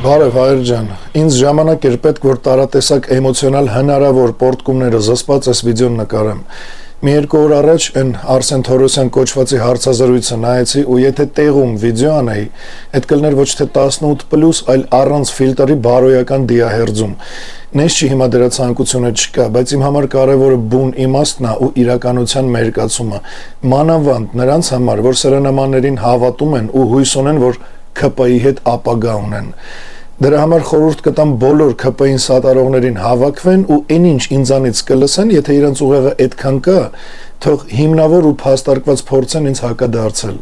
Բարև Հայր ջան, ինձ ժամանակ էր պետք, որ տարատեսակ էմոցիոնալ հնարավոր պորտկումները զսպած այս վիդեոն նկարեմ։ Մի երկու օր առաջ այն Արսեն Թորոսյան կոչվածի հարցազրույցը նայեցի ու եթե տեղում վիդեո անեի, այդ կլներ ոչ թե 18+, այլ առանց ֆիլտրի բարոյական դիահերձում։ Նես չի հիմա դրա ցանկությունը չկա, բայց իմ համար կարևորը բուն իմաստն է ու իրականության մերկացումը։ Մանավանդ նրանց համար, որ սրանամաններին հավատում են ու հույս ունեն, որ ՔՊ-ի հետ ապագա ունեն։ Դրա համար խորհուրդ կտամ բոլոր ՔՊ-ին սատարողներին հավաքվեն ու այնինչ ինձանից կլսեն, եթե իրենց ուղեղը այդքան կա, թող հիմնավոր ու փաստարկված փորձեն ինձ հակադարձել։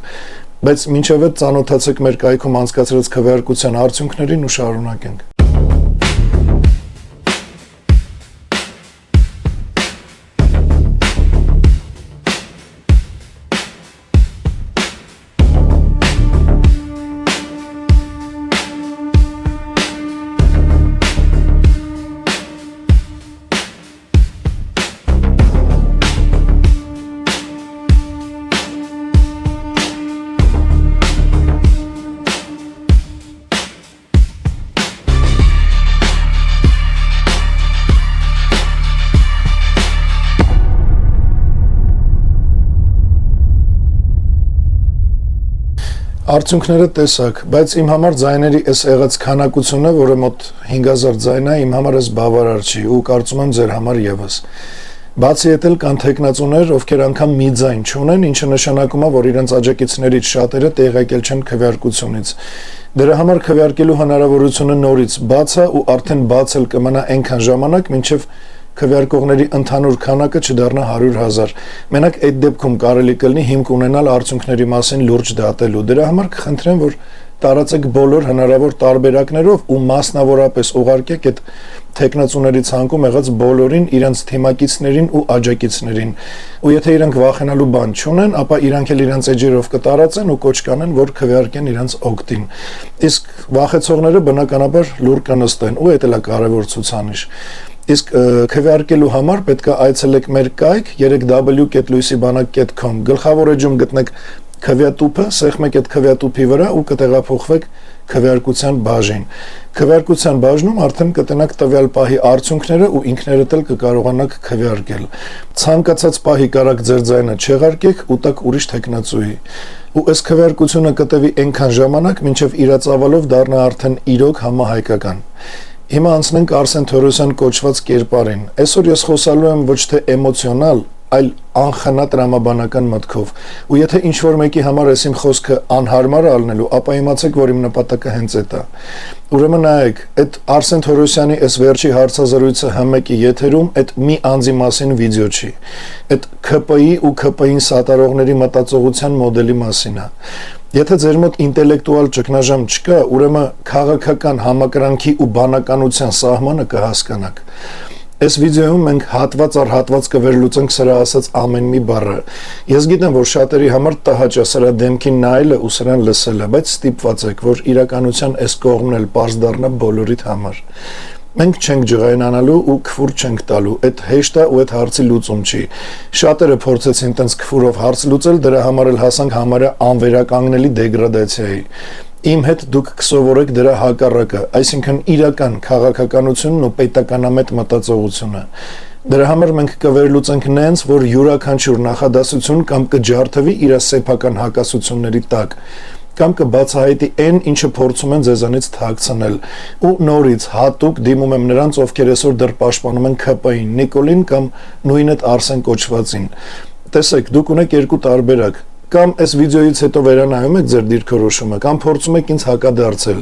Բայց մինչև այդ ծանոթացեք մեր կայքում անցկացրած քվեարկության արդյունքներին ու շարունակենք։ Արդյունքները տեսակ, բայց իմ համար ձայների այս եղած քանակությունը, որը մոտ 5000 ձայն է, իմ համար էս բավարար չի ու կարծում եմ ձեր համար եւս։ Բացի այդ էլ կան տեխնացուներ, ովքեր անգամ մի ձայն չունեն, ինչը նշանակում է, որ իրենց աջակիցներից շատերը տեղեկել չեն քվեարկությունից։ Դրա համար քվեարկելու հնարավորությունը նորից բաց է ու արդեն բաց էլ կմնա այնքան ժամանակ, մինչև քվեարկողների ընդհանուր քանակը չդառնա 100,000։ Մենակ այդ դեպքում կարելի կլինի հիմք ունենալ արդյունքների մասին լուրջ դատելու։ Դրա համար կխնդրեմ, որ տարածեք բոլոր հնարավոր տարբերակներով ու մասնավորապես ուղարկեք այդ տեխնացուների ցանկում եղած բոլորին իրենց թիմակիցներին ու աջակիցներին։ Ու եթե իրենք վախենալու բան չունեն, ապա իրենք էլ իրենց էջերով կտարածեն ու կոչ կանեն, որ քվեարկեն իրենց օգտին։ Իսկ վախեցողները բնականաբար լուր կնստեն ու դա էլ է կարևոր ցուցանիշ։ Իսկ քվեարկելու համար պետք է այցելեք մեր կայք 3w.luisibanak.com գլխավոր էջում գտնեք քվեատուփը, սեղմեք այդ քվեատուփի վրա ու կտեղափոխվեք քվեարկության բաժին։ Քվեարկության բաժնում արդեն կտենաք տվյալ պահի արդյունքները ու ինքներդ էլ կկարողանաք քվեարկել։ Ցանկացած պահի կարաք ձեր ձայնը չեղարկեք ու տակ ուրիշ տեխնացուի։ Ու այս քվեարկությունը կտևի այնքան ժամանակ, մինչև իրացավալով դառնա արդեն իրոք համահայկական։ Հիմա անցնենք Արսեն Թորոսյան կոչված կերպարին։ Այսօր ես խոսալու եմ ոչ թե էմոցիոնալ, այլ անխնա տրամաբանական մտքով։ Ու եթե ինչ-որ մեկի համար ես իմ խոսքը անհարմար ալնելու, ապա իմացեք, որ իմ նպատակը հենց այդ է։ Ուրեմն նայեք, այդ Արսեն Թորոսյանի այս վերջի հարցազրույցը ՀՄԿ-ի եթերում այդ մի անձի մասին վիդեո չի։ Այդ ՔՊ-ի ու ՔՊ-ին սատարողների մտածողության մոդելի մասին է։ Եթե ձեր մոտ ինտելեկտուալ ճգնաժամ չկա, ուրեմն քաղաքական համակրանքի ու բանականության սահմանը կհասկանաք։ Այս վիդեոյում մենք հատված առ հատված կվերլուծենք սրա ասած ամեն մի բառը։ Ես գիտեմ, որ շատերի համար տհաճ է սրա դեմքին նայելը ու սրան լսելը, բայց ստիպված եք, որ իրականության այս կողմն էլ պարզ դառնա բոլորիդ համար։ Մենք չենք ջղայնանալու ու քֆուր չենք տալու, այդ հեշտ է ու այդ հարցի լուծում չի։ Շատերը փորձեցին տենց քֆուրով հարց լուծել, դրա համար էլ հասանք համարյա անվերականգնելի դեգրադացիայի։ Իմ հետ դուք կսովորեք դրա հակառակը, այսինքն իրական քաղաքականությունն ու պետականամետ մտածողությունը։ Դրա համար մենք կվերլուծենք նենց, որ յուրաքանչյուր նախադասություն կամ կջարդվի իր սեփական հակասությունների տակ, կամ կբացահայտի այն, ինչը փորձում են ձեզանից թաքցնել։ Ու նորից հատուկ դիմում եմ նրանց, ովքեր այսօր դեռ պաշտպանում են ՔՊ-ին, Նիկոլին կամ նույն այդ Արսեն կոչվածին։ Տեսեք, դուք ունեք երկու տարբերակ։ Կամ այս վիդեոից հետո վերանայում եք ձեր դիրքորոշումը, կամ փորձում եք ինձ հակադարձել,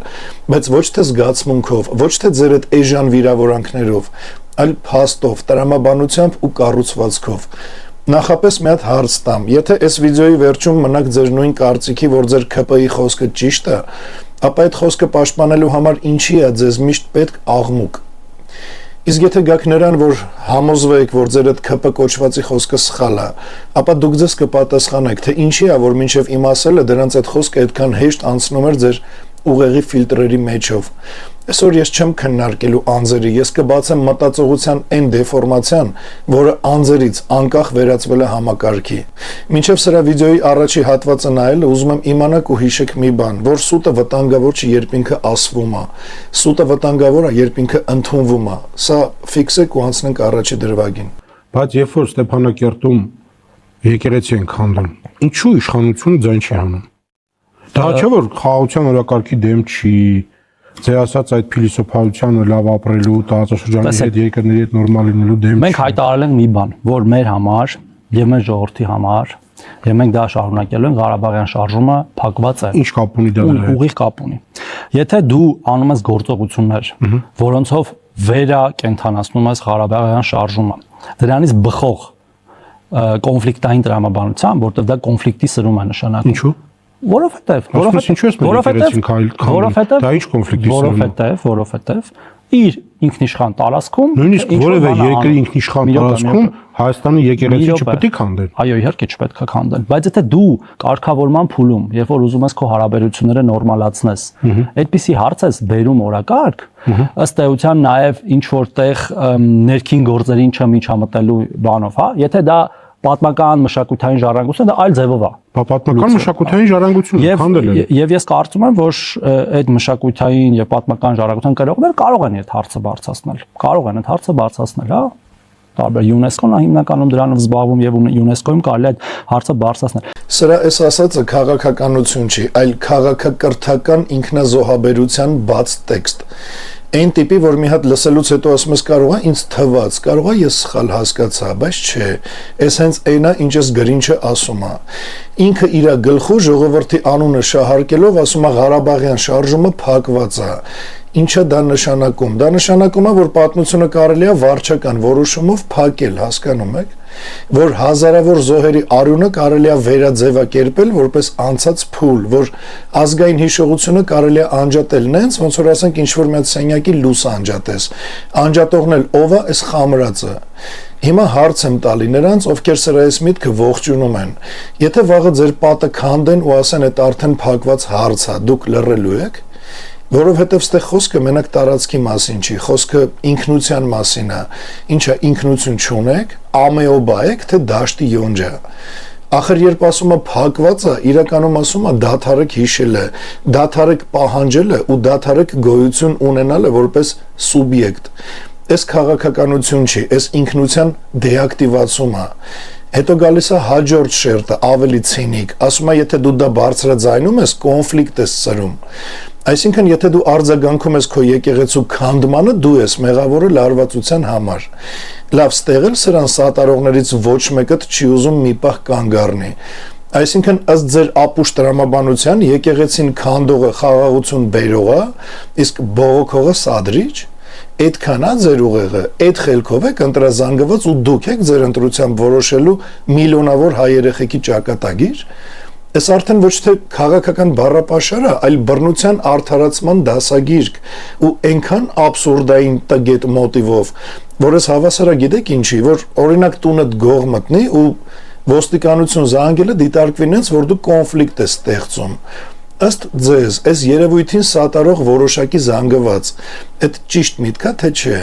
բայց ոչ թե զգացմունքով, ոչ թե ձեր այդ էժան վիրավորանքներով, այլ փաստով, տրամաբանությամբ ու կառուցվածքով։ Նախապես մի հատ հարց տամ, եթե այս վիդեոյի վերջում մնաք ձեր նույն կարծիքի, որ ձեր ՔՊ-ի խոսքը ճիշտ է, ապա այդ խոսքը պաշտպանելու համար ինչի է ձեզ միշտ պետք աղմուկ։ Իսկ եթե գաք նրան, որ համոզվեք, որ ձեր այդ ՔՊ կոչվածի խոսքը սխալ է, ապա դուք ձեզ կպատասխանեք, թե ինչի է, որ մինչև իմ ասելը դրանց այդ խոսքը այդքան հեշտ անցնում էր ձեր ուղեղի ֆիլտրերի մեջով։ Այսօր ես չեմ քննարկելու անձերի, ես կբացեմ մտածողության այն դեֆորմացիան, որը անձերից անկախ վերածվել է համակարգի։ Մինչև սրա վիդեոյի առաջի հատվածը նայելը ուզում եմ իմանաք ու հիշեք մի բան, որ սուտը վտանգավոր չի, երբ ինքը ասվում է։ Սուտը վտանգավոր է, երբ ինքը ընդունվում է։ Սա ֆիքսեք ու անցնենք առաջի դրվագին։ Բայց երբ որ Ստեփանակերտում եկեղեցի են քանդում, ինչու իշխանությունը ձայն չի հանում։ Դա չէ որ խաղաղության օրակարգի դեմ չի, ձեր ասած այդ փիլիսոփայությանը լավ ապրելու, տարածաշրջանի հետ երկրների հետ նորմալ լինելու դեմ չի։ Մենք հայտարարել ենք մի բան, որ մեր համար եւ մեր ժողովրդի համար եւ մենք դա շարունակելու ենք Ղարաբաղյան շարժումը փակված է։ Ինչ կապ ունի դա դրա հետ։ Ուղիղ կապ ունի։ Եթե դու անում ես գործողություններ, որոնցով վերա կենթանացնում ես Ղարաբաղյան շարժումը, դրանից բխող կոնֆլիկտային տրամաբանությամբ, որտեղ դա կոնֆլիկտի սրում է նշանակում։ Ինչու՞։ Որովհետև իր ինքնիշխան տարածքում նույնիսկ որևէ երկրի ինքնիշխան տարածքում Հայաստանի եկեղեցի չպետք է քանդել։ Այո, իհարկե չպետք է քանդել, բայց եթե դու կարգավորման փուլում, երբ որ ուզում ես քո հարաբերությունները նորմալացնես, այդպիսի հարց ես բերում օրակարգ, ըստ էության նաև ինչ որտեղ ներքին գործերին չմիջամտելու բանով, հա, եթե դա պատմական մշակութային ժառանգություն, դա այլ ձևով է։ Պատմական մշակութային ժառանգություն քանդել է։ Եվ ես կարծում եմ, որ այդ մշակութային եւ պատմական ժառանգության կրողները կարող են այդ հարցը բարձրացնել։ Կարող են այդ հարցը բարձրացնել, հա։ Տարբեր ՅՈՒՆԵՍԿՕ-ն է հիմնականում դրանով զբաղվում եւ ՅՈՒՆԵՍԿՕ-ում կարելի է այդ հարցը բարձրացնել։ Սրա այս ասածը քաղաքականություն չի, այլ քաղաքակրթական ինքնազոհաբերության բաց տեքստ։ Այն տիպի, որ մի հատ լսելուց հետո ասում ես կարող է ինձ թվաց, կարող է ես սխալ հասկացա, բայց չէ, այս հենց այնն է, ինչ ես գրինչը ասում է։ Ինքը իր գլխու ժողովրդի անունը շահարկելով ասում է Ղարաբաղյան շարժումը փակված է։ Ինչը դա նշանակում։ Դա նշանակում է, որ պատմությունը կարելի է վարչական որոշումով փակել, հասկանում եք, որ հազարավոր զոհերի արյունը կարելի է վերաձևակերպել որպես անցած փուլ, որ ազգային հիշողությունը կարելի է անջատել նենց, ոնց որ ասենք ինչ-որ մի սենյակի լույս անջատես։ Անջատողն էլ ով է, այս խամրածը։ Հիմա հարց եմ տալի նրանց, ովքեր սրա այս միտքը ողջունում են։ Եթե վաղը ձեր պատը քանդեն ու ասեն, այդ արդեն փակված հարց է, դուք լռելու եք։ Որովհետև ստեղ խոսքը մենակ տարածքի մասին չի, խոսքը ինքնության մասին է, ինչա ինքնություն չունեք, ամեոբա եք, թե դաշտի յոնջա։ Ախր երբ ասում է փակված է, իրականում ասում է դադարեք հիշելը, դադարեք պահանջելը ու դադարեք գոյություն ունենալը որպես սուբյեկտ։ Այս քաղաքականություն չի, այս ինքնության դեակտիվացում է։ Հետո գալիս է հաջորդ շերտը, ավելի ցինիկ, ասում է եթե դու դա բարձրաձայնում ես, կոնֆլիկտ ես ծրում։ Այսինքն, եթե դու արձագանքում ես քո եկեղեցու քանդմանը, դու ես մեղավորը լարվածության համար։ Լավ, ստեղել սրան սատարողներից ոչ մեկը չի ուզում մի պահ կանգ առնի։ Այսինքն, ըստ ձեր ապուշ տրամաբանության, եկեղեցին քանդողը խաղաղություն բերողը, իսկ բողոքողը սադրիչ։ Այդքան է ձեր ուղեղը, այդ խելքով եք ընտրազանգված ու դուք եք ձեր ընտրությամբ որոշելու միլիոնավոր հայ երեխեքի ճակատագիր։ Այս արդեն ոչ թե քաղաքական բառապաշար է, այլ բռնության արդարացման դասագիրք ու այնքան աբսուրդային տգետ մոտիվով, որ ես հավասարա գիտեք ինչի, որ օրինակ տունդ գող մտնի ու ոստիկանություն զանգելը դիտարկվի նենց, որ դու կոնֆլիկտ ես ստեղծում։ Ըստ ձեզ, այս երևույթին սատարող որոշակի զանգված, այդ ճիշտ միտք է, թե չէ։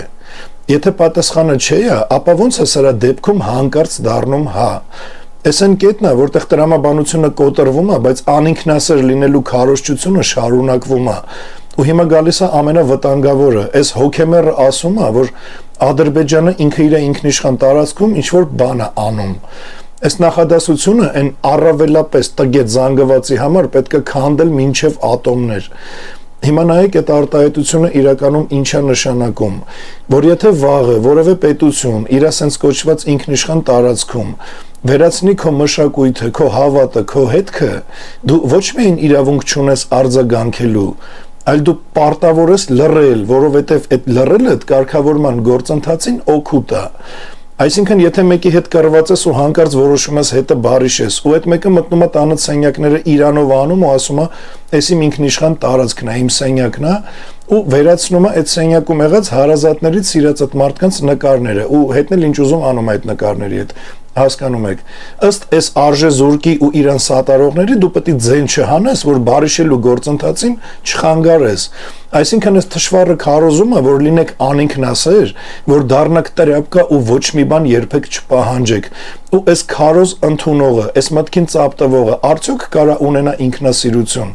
Եթե պատասխանը չէ, ապա ոնց է սրա դեպքում հանկարծ դառնում հա։ Այս այն կետն է, որտեղ տրամաբանությունը կոտրվում է, բայց անինքնասեր լինելու քարոզչությունը շարունակվում է։ Ու հիմա գալիս է ամենավտանգավորը, այս հոգեմերը ասում է, որ Ադրբեջանը ինքը իր ինքնիշխան տարածքում ինչ որ բան է անում։ Այս նախադասությունը այն առավելապես տգետ զանգվածի համար պետք է քանդել մինչև ատոմներ։ Հիմա նայեք այդ արտահայտությունը իրականում ինչ է նշանակում, որ եթե վաղը որևէ պետություն իր ասենց կոչված ինքնիշխան տարածքում վերացնի քո մշակույթը, քո հավատը, քո հետքը, դու ոչ միայն իրավունք չունես արձագանքելու, այլ դու պարտավոր ես լռել, որովհետև այդ լռելը կարգավորման գործընթացին օգուտ է։ Այսինքն, եթե մեկի հետ կռված ես ու հանկարծ որոշում ես հետը բարիշ ես, ու այդ մեկը մտնում է տանը սենյակները իրանով անում ու ասում է, «Էս իմ ինքնիշխան տարածքն է, իմ սենյակն է», ու վերացնում է այդ սենյակում եղած հարազատներից սիրած այդ մարդկանց նկարները ու հետն էլ ինչ ուզում անում այդ նկարների հետ։ Հասկանում եք, ըստ այս արժե զուրկի ու իրան սատարողների դու պետք է ձեն չհանես, որ բարիշելու գործընթացին չխանգարես։ Այսինքն այս թշվառը քարոզումը, որ լինեք անինքնասեր, որ դառնաք տրապկա ու ոչ մի բան երբեք չպահանջեք, ու այս քարոզ ընդունողը, այս մտքին ծապտվողը արդյոք կարա ունենա ինքնասիրություն,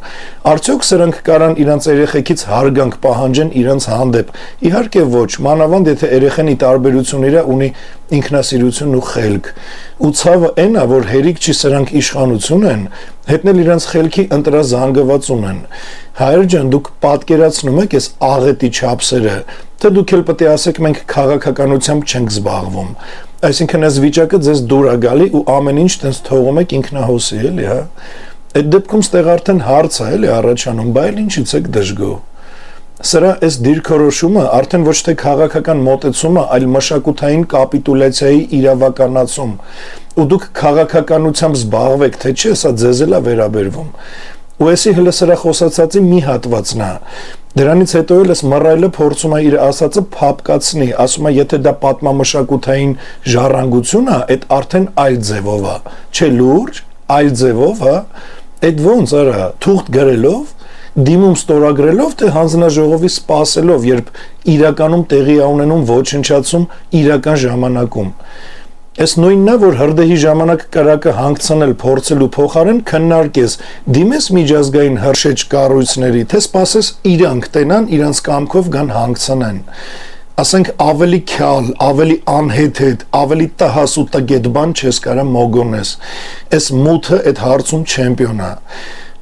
արդյոք սրանք կարան իրանց երեխեքից հարգանք պահանջեն իրանց հանդեպ, իհարկե ոչ, մանավանդ եթե երեխան ի տարբերություն իրա ունի ինքնասիրություն ու խելք, ու ցավը այն է, որ հերիք չի սրանք իշխանություն են, հետնել իրանց խելքի ընտրազանգված ունեն։ Հայր ջան, դուք պատկերացնում եք այս աղետի չափսերը, թե դուք էլ պետք է ասեք մենք քաղաքականությամբ չենք զբաղվում։ Այսինքն այս վիճակը ձեզ դուր է գալի ու ամեն ինչ տենց թողում եք ինքնահոսի, էլի, հա։ Այդ դեպքում ստեղ արդեն հարց է, էլի, առաջանում, բայց ինչից եք դժգոհ։ Սրա այս դիրքորոշումը արդեն ոչ թե քաղաքական մոտեցում է, այլ մշակութային կապիտուլյացիայի իրավականացում։ Ու դուք քաղաքականությամբ զբաղվեք, թե չէ, սա ձեզ էլ է վերաբերվում։ Ու էսի հələ սրա խոսացածի մի հատվածն է։ Դրանից հետո էլ այս մռայլը փորձում է իր ասածը փապկացնի, ասում է, եթե դա պատմամշակութային ժառանգություն է, այդ արդեն այլ ձևով է։ Չէ, լուրջ, այլ ձևով, հա։ Այդ ոնց արա, թուղթ գրելով, դիմում ստորագրելով, թե հանձնաժողովի սպասելով, երբ իրականում տեղի է ունենում ոչնչացում իրական ժամանակում։ Այս նույնն է, որ հրդեհի ժամանակ կրակը հանգցնել փորձելու փոխարեն քննարկես դիմես միջազգային հրշեջ կառույցների, թե սպասես իրանք տենան, իրանց կամքով գան հանգցնեն։ Ասենք ավելի քյալ, ավելի անհեթեթ, ավելի տհաս ու տգետ բան չես կարա մոգոնես։ Այս մութը այդ հարցում չեմպիոն է։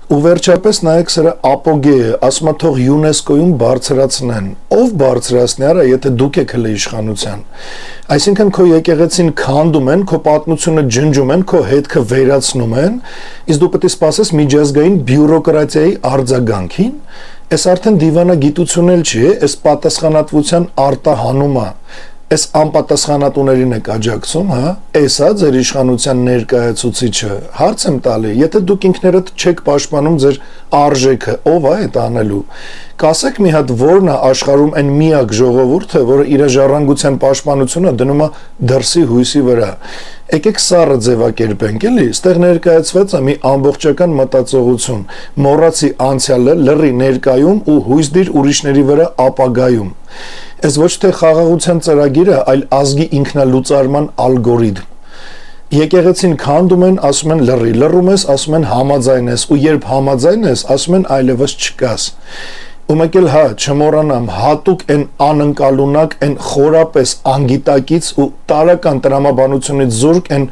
Ու վերջապես նայեք սրա ապոգեը, ասում է թող ՅՈՒՆԵՍԿՕ-ում բարձրացնեն։ Ով բարձրացնի արա, եթե դուք եք հələ իշխանության։ Այսինքն քո եկեղեցին քանդում են, քո պատմությունը ջնջում են, քո հետքը վերացնում են, իսկ դու պետք է սպասես միջազգային բյուրոկրատիայի արձագանքին։ Այս արդեն դիվանագիտություն էլ չի, այս պատասխանատվության արտահանումը։ Այս անպատասխանատուներին եք աջակցում, հա։ Էսա ձեր իշխանության ներկայացուցիչը։ Հարց եմ տալի, եթե դուք ինքներդ չեք պաշտպանում ձեր արժեքը, ով է այդ անելու։ Կասեք մի հատ որն է աշխարհում այն միակ ժողովուրդը, որը իր ժառանգության պաշտպանությունը դնում է դրսի հույսի վրա։ Եկեք սառը ձևակերպենք, էլի, ստեղ ներկայացված է մի ամբողջական մտածողություն, մոռացի անցյալը, լռի ներկայում ու հույս դիր ուրիշների վրա ապագայում։ Այս ոչ թե խաղաղության ծրագիր է, այլ ազգի ինքնալուծարման ալգորիթմ։ Եկեղեցին քանդում են, ասում են լռի, լռում ես, ասում են համաձայն ես, ու երբ համաձայն ես, ասում են այլևս չկաս։ Ու մեկ էլ հա, չմոռանամ, հատուկ այն անընկալունակ, այն խորապես անգիտակից ու տարական տրամաբանությունից զուրկ այն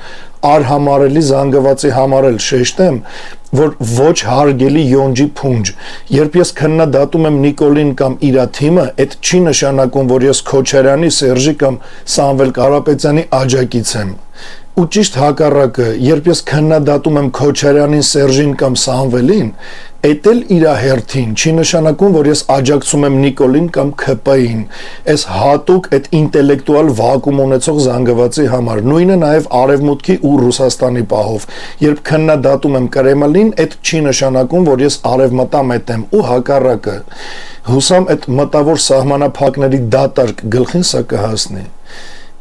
արհամարելի զանգվածի համար էլ շեշտեմ, որ ոչ հարգելի յոնջի փունջ, երբ ես քննադատում եմ Նիկոլին կամ իր թիմը, այդ չի նշանակում, որ ես Քոչարյանի, Սերժի կամ Սամվել Կարապետյանի աջակից եմ։ Ու ճիշտ հակառակը, երբ ես քննադատում եմ Քոչարյանին, Սերժին կամ Սամվելին, այդ էլ իր հերթին չի նշանակում, որ ես աջակցում եմ Նիկոլին կամ ՔՊ-ին, այս հատուկ այդ ինտելեկտուալ վակուում ունեցող զանգվածի համար, նույնը նաև Արևմուտքի ու Ռուսաստանի պահով, երբ քննադատում եմ Կրեմլին, այդ չի նշանակում, որ ես արևմտամետ եմ ու հակառակը, հուսամ այդ մտավոր սահմանափակների դատարկ գլխին սա կհասնի։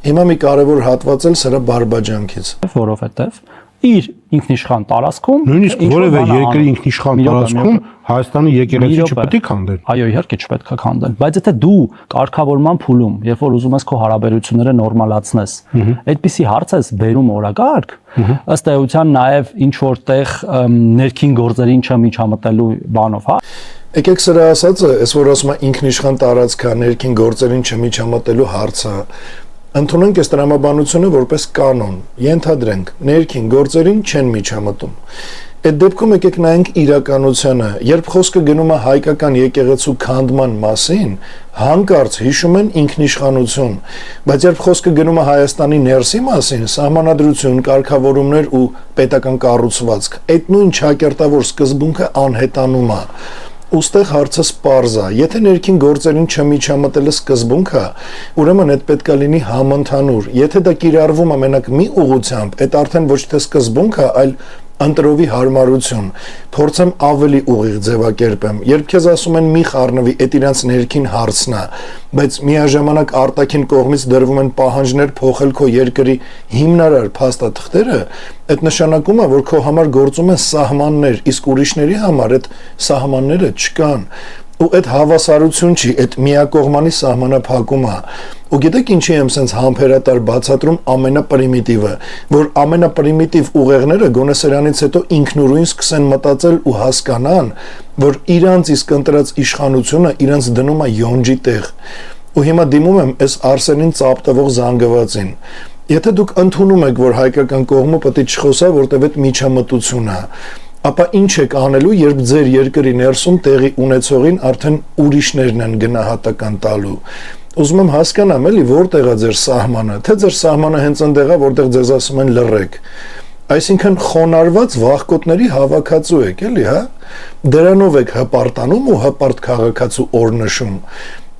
Հիմա մի կարևոր հատված էլ սրա բարբաջանքից, որովհետև իր ինքնիշխան տարածքում նույնիսկ որևէ երկրի ինքնիշխան տարածքում Հայաստանի եկեղեցի չպետք է քանդեն։ Այո, իհարկե չպետք է քանդեն, բայց եթե դու կարգավորման փուլում, երբ որ ուզում ես քո հարաբերությունները նորմալացնես, այդպիսի հարց ես բերում օրակարգ, ըստ էության նաև ինչ որտեղ ներքին գործերին չմիջամտելու բանով, հա։ Եկեք սրա ասածը, այս որ ասում է ինքնիշխան տարածք է, ներքին գործերին չմիջամտելու հարցը, ընդունենք այս տրամաբանությունը որպես կանոն, ենթադրենք, ներքին գործերին չեն միջամտում։ Այդ դեպքում եկեք նայենք իրականությանը, երբ խոսքը գնում է հայկական եկեղեցու քանդման մասին, հանկարծ հիշում են ինքնիշխանություն, բայց երբ խոսքը գնում է Հայաստանի ներսի մասին, սահմանադրություն, կարգավորումներ ու պետական կառուցվածք, այդ նույն ճակերտավոր սկզբունքը անհետանում է։ Ուստեղ հարցը պարզ է, եթե ներքին գործերին չմիջամտելը սկզբունք է, ուրեմն այդ պետք է լինի համընդհանուր, եթե դա կիրառվում է մենակ մի ուղղությամբ, այդ արդեն ոչ թե սկզբունք է, այլ ընտրովի հարմարություն, փորձեմ ավելի ուղիղ ձևակերպեմ, երբ քեզ ասում են մի խառնվի, այդ իրանց ներքին հարցն է, բայց միաժամանակ արտաքին կողմից դրվում են պահանջներ փոխել քո երկրի հիմնարար փաստաթղթերը, այդ նշանակում է, որ քո համար գործում են սահմաններ, իսկ ուրիշների համար այդ սահմանները չկան։ ու այդ հավասարություն չի, այդ միակողմանի սահմանափակումը։ Ու գիտեք ինչի եմ սենց համբերատար բացատրում ամենապրիմիտիվը, որ ամենապրիմիտիվ ուղեղները գոնե սրանից հետո ինքնուրույն սկսեն մտածել ու հասկանան, որ իրանց իսկ ընտրած իշխանությունը իրանց դնում է յոնջի տեղ։ Ու հիմա դիմում եմ այս Արսենին ծապտվող զանգվածին։ Եթե դուք ընդունում եք, որ հայկական կողմը պետք է չխոսա, որտեղ այդ միջամտություն է, ապա ինչ եք անելու, երբ ձեր երկրի ներսում տեղի ունեցողին արդեն ուրիշներն են գնահատական տալու։ Ուզում եմ հասկանամ, էլի որտեղ է ձեր սահմանը, թե ձեր սահմանը հենց այնտեղ է, որտեղ ձեզ ասում են լռեք։ Այսինքն խոնարհված վախկոտների հավաքածու եք, էլի, հա։ Դրանով եք հպարտանում ու հպարտ քաղաքացու օրնշում։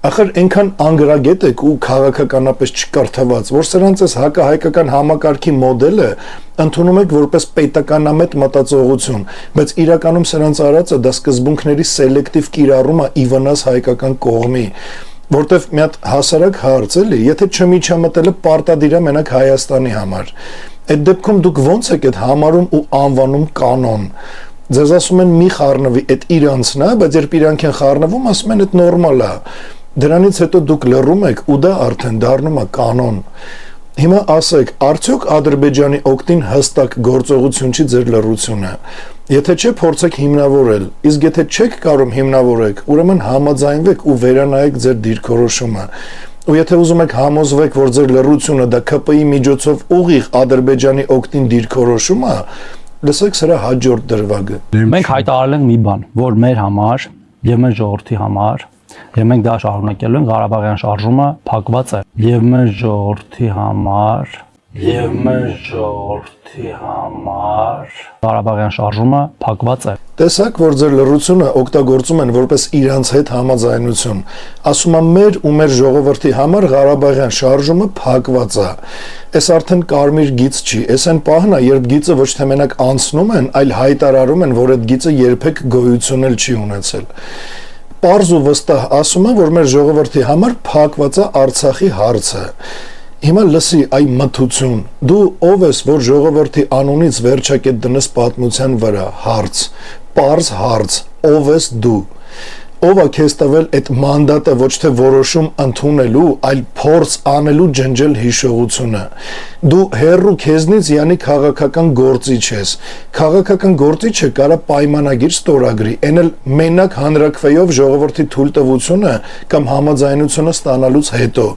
Ախր այնքան անգրագետ եք ու քաղաքականապես չկարդաված, որ սրանց այս հակահայկական համակարգի մոդելը ընդունում եք որպես պետականամետ մտածողություն, բայց իրականում սրանց արածը դա սկզբունքների սելեկտիվ կիրառում է ի վնաս հայկական կողմի, որտեվ մի հատ հասարակ հարց էլի, եթե չմիջամտելը պարտադիր է մենակ Հայաստանի համար, այդ դեպքում դուք ո՞նց եք այդ համարում ու անվանում կանոն։ Ձեզ ասում են մի խառնվի, այդ իրանցն է, բայց երբ իրանք են խառնվում, ասում են այդ նորմալ է։ Դրանից հետո դուք լռում եք ու դա արդեն դառնում է կանոն։ Հիմա ասեք, արդյոք Ադրբեջանի օգտին հստակ գործողություն չի ձեր լռությունը։ Եթե չէ, փորձեք հիմնավորել, իսկ եթե չեք կարող հիմնավորեք, ուրեմն համաձայնվեք ու վերանայեք ձեր դիրքորոշումը։ Ու եթե ուզում եք համոզվեք, որ ձեր լռությունը դա ՔՊ-ի միջոցով ուղիղ Ադրբեջանի օգտին դիրքորոշում է, լսեք սրա հաջորդ դրվագը։ Մենք հայտարարել ենք մի բան, որ մեր համար եւ մեր ժողովրդի համար եւ մենք դա շարունակելու ենք, Ղարաբաղյան շարժումը փակված է եւ մեր ժողովրդի համար Ղարաբաղյան շարժումը փակված է։ Տեսակ, որ ձեր լռությունը օգտագործում են որպես իրանց հետ համաձայնություն։ Ասում եմ մեր ու մեր ժողովրդի համար Ղարաբաղյան շարժումը փակված է։ Այս արդեն կարմիր գիծ չի, այս այն պահն է, երբ գիծը ոչ թե մենակ անցնում են, այլ հայտարարում են, որ այդ գիծը երբեք գոյություն էլ չի ունեցել։ Պարզ ու վստահ ասում եմ, որ մեր ժողովրդի համար փակված է Արցախի հարցը։ Հիմա լսի այ մթություն։ Դու ով ես, որ ժողովրդի անունից վերջակետ դնես պատմության վրա, հարց, պարզ հարց, ով ես դու։ Ով է քեզ տվել այդ մանդատը ոչ թե որոշում ընդունելու, այլ փորձ անելու ջնջել հիշողությունը։ Դու հերրու քեզնից յանի քաղաքական գործիչ ես։ Քաղաքական գործիչը կարա պայմանագիր ստորագրի, այն էլ մենակ հանրակրվեով ժողովրդի թույլտվությունը կամ համաձայնությունը ստանալուց հետո,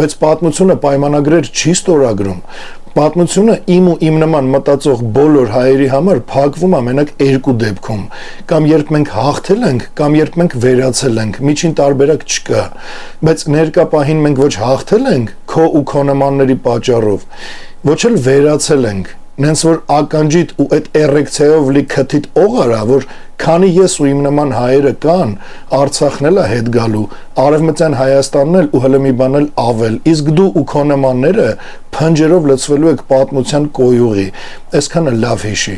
բայց պատմությունը պայմանագրեր չի ստորագրում։ Պատմությունը իմ ու իմ նման մտածող բոլոր հայերի համար փակվում է մենակ երկու դեպքում, կամ երբ մենք հաղթել ենք, կամ երբ մենք վերացել ենք, միջին տարբերակ չկա, բայց ներկա պահին մենք ոչ հաղթել ենք քո ու քո նմանների պատճառով, ոչ էլ վերացել ենք, նենց որ ականջիդ ու այդ էրեկցիայով լի քթիտ օղարա, որ քանի ես ու իմ նման հայերը կան, Արցախն էլ է հետ գալու, Արևմտյան Հայաստանն էլ ու հələ մի բան էլ ավել, իսկ դու ու քո նմանները փնջերով լցվելու եք պատմության կոյուղի, այսքանը լավ հիշի։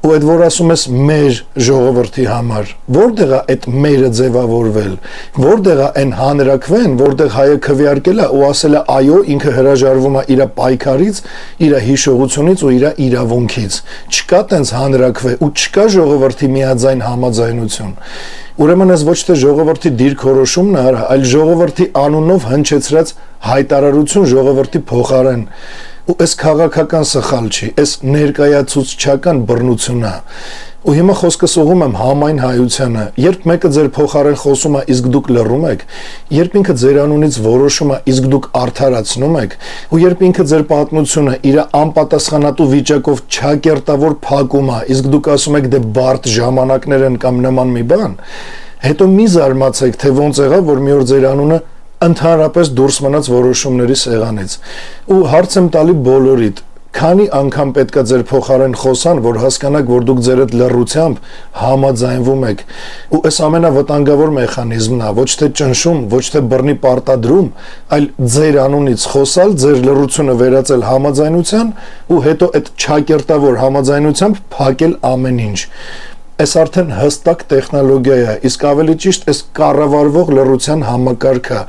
Ու այդ որ ասում ես մեր ժողովրդի համար, որտեղ է այդ մերը ձևավորվել, որտեղ է այն հանրակրվեն, որտեղ հայը քվեարկել է ու ասել է այո, ինքը հրաժարվում է իր պայքարից, իր հիշողությունից ու իր իրավունքից։ Չկա տենց հանրակրվե ու չկա ժողովրդի միաձայն համաձայնություն։ Ուրեմն ես ոչ թե ժողովրդի դիրքորոշումն արա, այլ ժողովրդի անունով հնչեցրած հայտարարություն ժողովրդի փոխարեն։ Ու այս քաղաքական սխալ չի, այս ներկայացուցչական բռնություն է։ Ու հիմա խոսքս ուղղում եմ համայն հայությանը, երբ մեկը ձեր փոխարեն խոսում է, իսկ դուք լռում եք, երբ ինքը ձեր անունից որոշում է, իսկ դուք արդարացնում եք, ու երբ ինքը ձեր պատմությունը իր անպատասխանատու վիճակով չակերտավոր փակում է, իսկ դուք ասում եք դե բարդ ժամանակներ են կամ նման մի բան, հետո մի զարմացեք, թե ոնց եղավ, որ մի օր ձեր անունը ընդհանրապես դուրս մնաց որոշումների սեղանից։ Ու հարց եմ տալի բոլորիդ, քանի անգամ պետքա ձեր փոխարեն խոսան, որ հասկանաք, որ դուք ձեր այդ լռությամբ համաձայնվում եք։ Ու այս ամենավտանգավոր մեխանիզմն է, ոչ թե ճնշում, ոչ թե բռնի պարտադրում, այլ ձեր անունից խոսալ, ձեր լռությունը վերածել համաձայնության ու հետո այդ չակերտավոր համաձայնությամբ փակել ամեն ինչ։ Այս արդեն հստակ տեխնոլոգիա է, իսկ ավելի ճիշտ այս կառավարվող լռության համակարգը։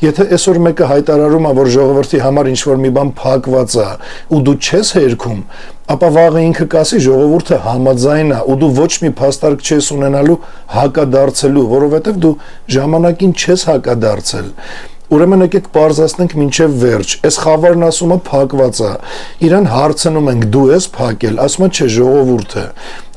Եթե այսօր մեկը հայտարարում է, որ ժողովրդի համար ինչ-որ մի բան փակված է, ու դու չես հերքում, ապա վաղը ինքը կասի ժողովուրդը համաձայն է, ու դու ոչ մի փաստարկ չես ունենալու հակադարձելու, որովհետև դու ժամանակին չես հակադարձել։ Ուրեմն եկեք բարձրացնենք մինչև վերջ։ Այս խավարն ասում է փակված է։ Իրան հարցնում ենք՝ դու ես փակել, ասում է չէ, ժողովուրդը։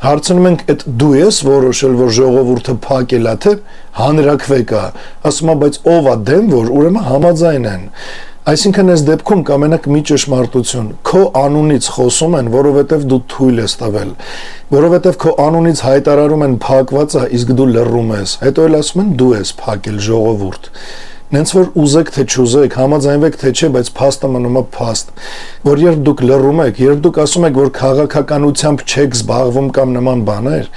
Հարցնում ենք՝ այդ դու ես որոշել, որ ժողովուրդը փակել է, թե հանրաքվեկ է։ Ասում է, բայց ով է դեմ, որ ուրեմն համաձայն են։ Այսինքն այս դեպքում կամենակ մի ճշմարտություն, քո անունից խոսում են, որովհետև դու թույլ ես տվել, որովհետև քո անունից հայտարարում են փակված է, իսկ դու լռում ես։ Հետո էլ ասում են դու ես փակել, ժողովուրդ։ Նենց որ ուզեք թե չուզեք, համաձայնվեք թե չէ, բայց փաստը մնում է փաստ, որ երբ դուք լռում եք, երբ դուք ասում եք, որ քաղաքականությամբ չեք զբաղվում կամ նման բաներ,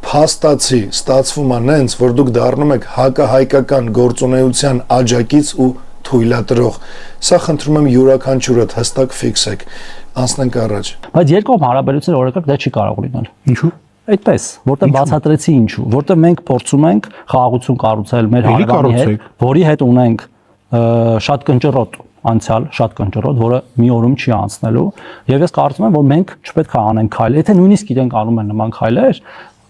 փաստացի ստացվում է նենց, որ դուք դառնում եք հակահայկական գործունեության աջակից ու թույլատրող։ Սա խնդրում եմ յուրաքանչյուրդ հստակ ֆիքսեք, անցնենք առաջ։ Բայց երկկողմ հարաբերությունները օրակարգ դա չի կարող լինել։ Ինչու՞։ Այդպես, որտեղ բացատրեցի ինչու, որտեղ մենք փորձում ենք խաղաղություն կառուցել մեր հարևանի հետ, որի հետ ունենք շատ կնճռոտ անցյալ, շատ կնճռոտ, որը մի օրում չի անցնելու, եւ ես կարծում եմ, որ մենք չպետք է անենք քայլ, եթե նույնիսկ իրենք անում են նման քայլեր,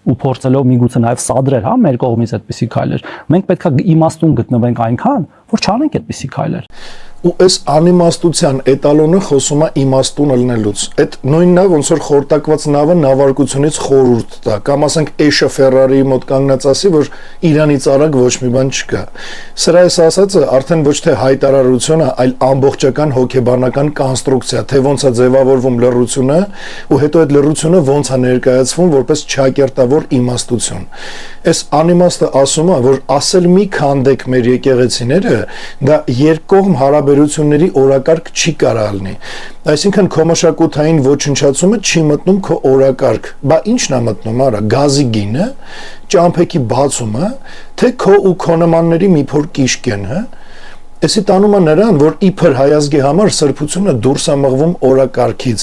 ու փորձելով միգուցե նաև սադրեր, հա, մեր կողմից այդպիսի քայլեր, մենք պետք է իմաստուն գտնվենք այնքան, որ չանենք այդպիսի քայլեր։ Ու այս անիմաստության էտալոնը խոսում է իմաստուն ելնելուց։ Այդ նույնն է, ոնց որ խորտակված նավը նավարկությունից խորհուրդ տա, կամ ասենք Էշը Ֆերարիի մոտ կանգնած ասի, որ Իրանից արագ ոչ մի բան չկա։ Սրա այս ասածը արդեն ոչ թե հայտարարություն է, այլ ամբողջական հոգեբանական կոնստրուկցիա, թե ոնց է ձևավորվում լռությունը, ու հետո այդ լռությունը ոնց է ներկայացվում որպես չակերտավոր իմաստություն։ Այս անիմաստը ասում է, որ ասել մի քանդեք մեր եկեղեցիները, դա երկկողմ հարաբերությունների օրակարգ չի կարող լինի։ Այսինքն քո մշակութային ոչնչացումը չի մտնում քո օրակարգ։ Բա ի՞նչն է մտնում, արա, գազի գինը, ճամփեքի բացումը, թե քո ու քո նմանների մի փոր կիշկեն, հա։ Էսի տանում է նրան, որ իբր հայազգի համար սրբությունը դուրս է մղվում օրակարգից։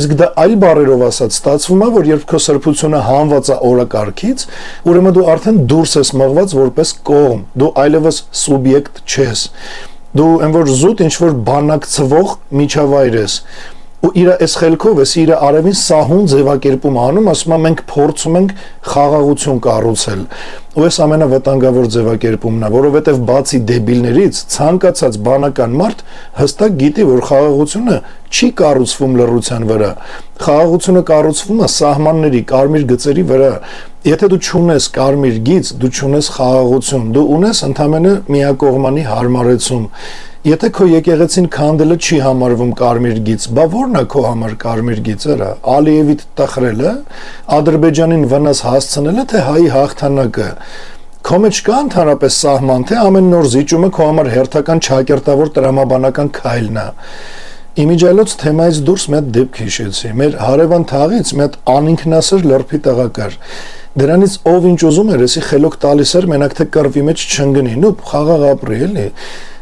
Իսկ դա այլ բառերով ասած ստացվում է, որ երբ քո սրբությունը հանված է օրակարգից, ուրեմն դու արդեն դուրս ես մղված որպես կողմ, դու այլևս սուբյեկտ չես։ Դու այն որ զուտ ինչ որ բանակցվող միջավայր ես։ Ու իր այս խելքով էս իր արևին սահուն ձևակերպում անում, ասում է մենք փորձում ենք խաղաղություն կառուցել։ Ու այս ամենավտանգավոր ձևակերպումն է, որովհետև բացի դեբիլներից ցանկացած բանական մարդ հստակ գիտի, որ խաղաղությունը չի կառուցվում լռության վրա։ Խաղաղությունը կառուցվում է սահմանների, կարմիր գծերի վրա։ Եթե դու չունես կարմիր գիծ, դու չունես խաղաղություն, դու ունես ընդամենը միակողմանի հարմարեցում։ Եթե քո եկեղեցին քանդելը չի համարվում կարմիր գիծ, բա ո՞րն է քո համար կարմիր գիծը, Ալիևի տխրելը, Ադրբեջանին վնաս հասցնելը, թե հայի հաղթանակը։ Քո մեջ կա ընդհանրապես սահման, թե ամեն նոր զիջումը քո համար հերթական չակերտավոր տրամաբանական քայլն է։ Իմիջիալոց թեմայից դուրս մի հատ դեպք հիշեցի։ Մեր հարևան թաղից մի հատ անինքնասեր լրբի տղա կար։ Դրանից ով ինչ ուզում էր, էսի խելոք տալիս էր, մենակ թե կռվի մեջ չընկնի, նու խաղաղ ապրի, էլի։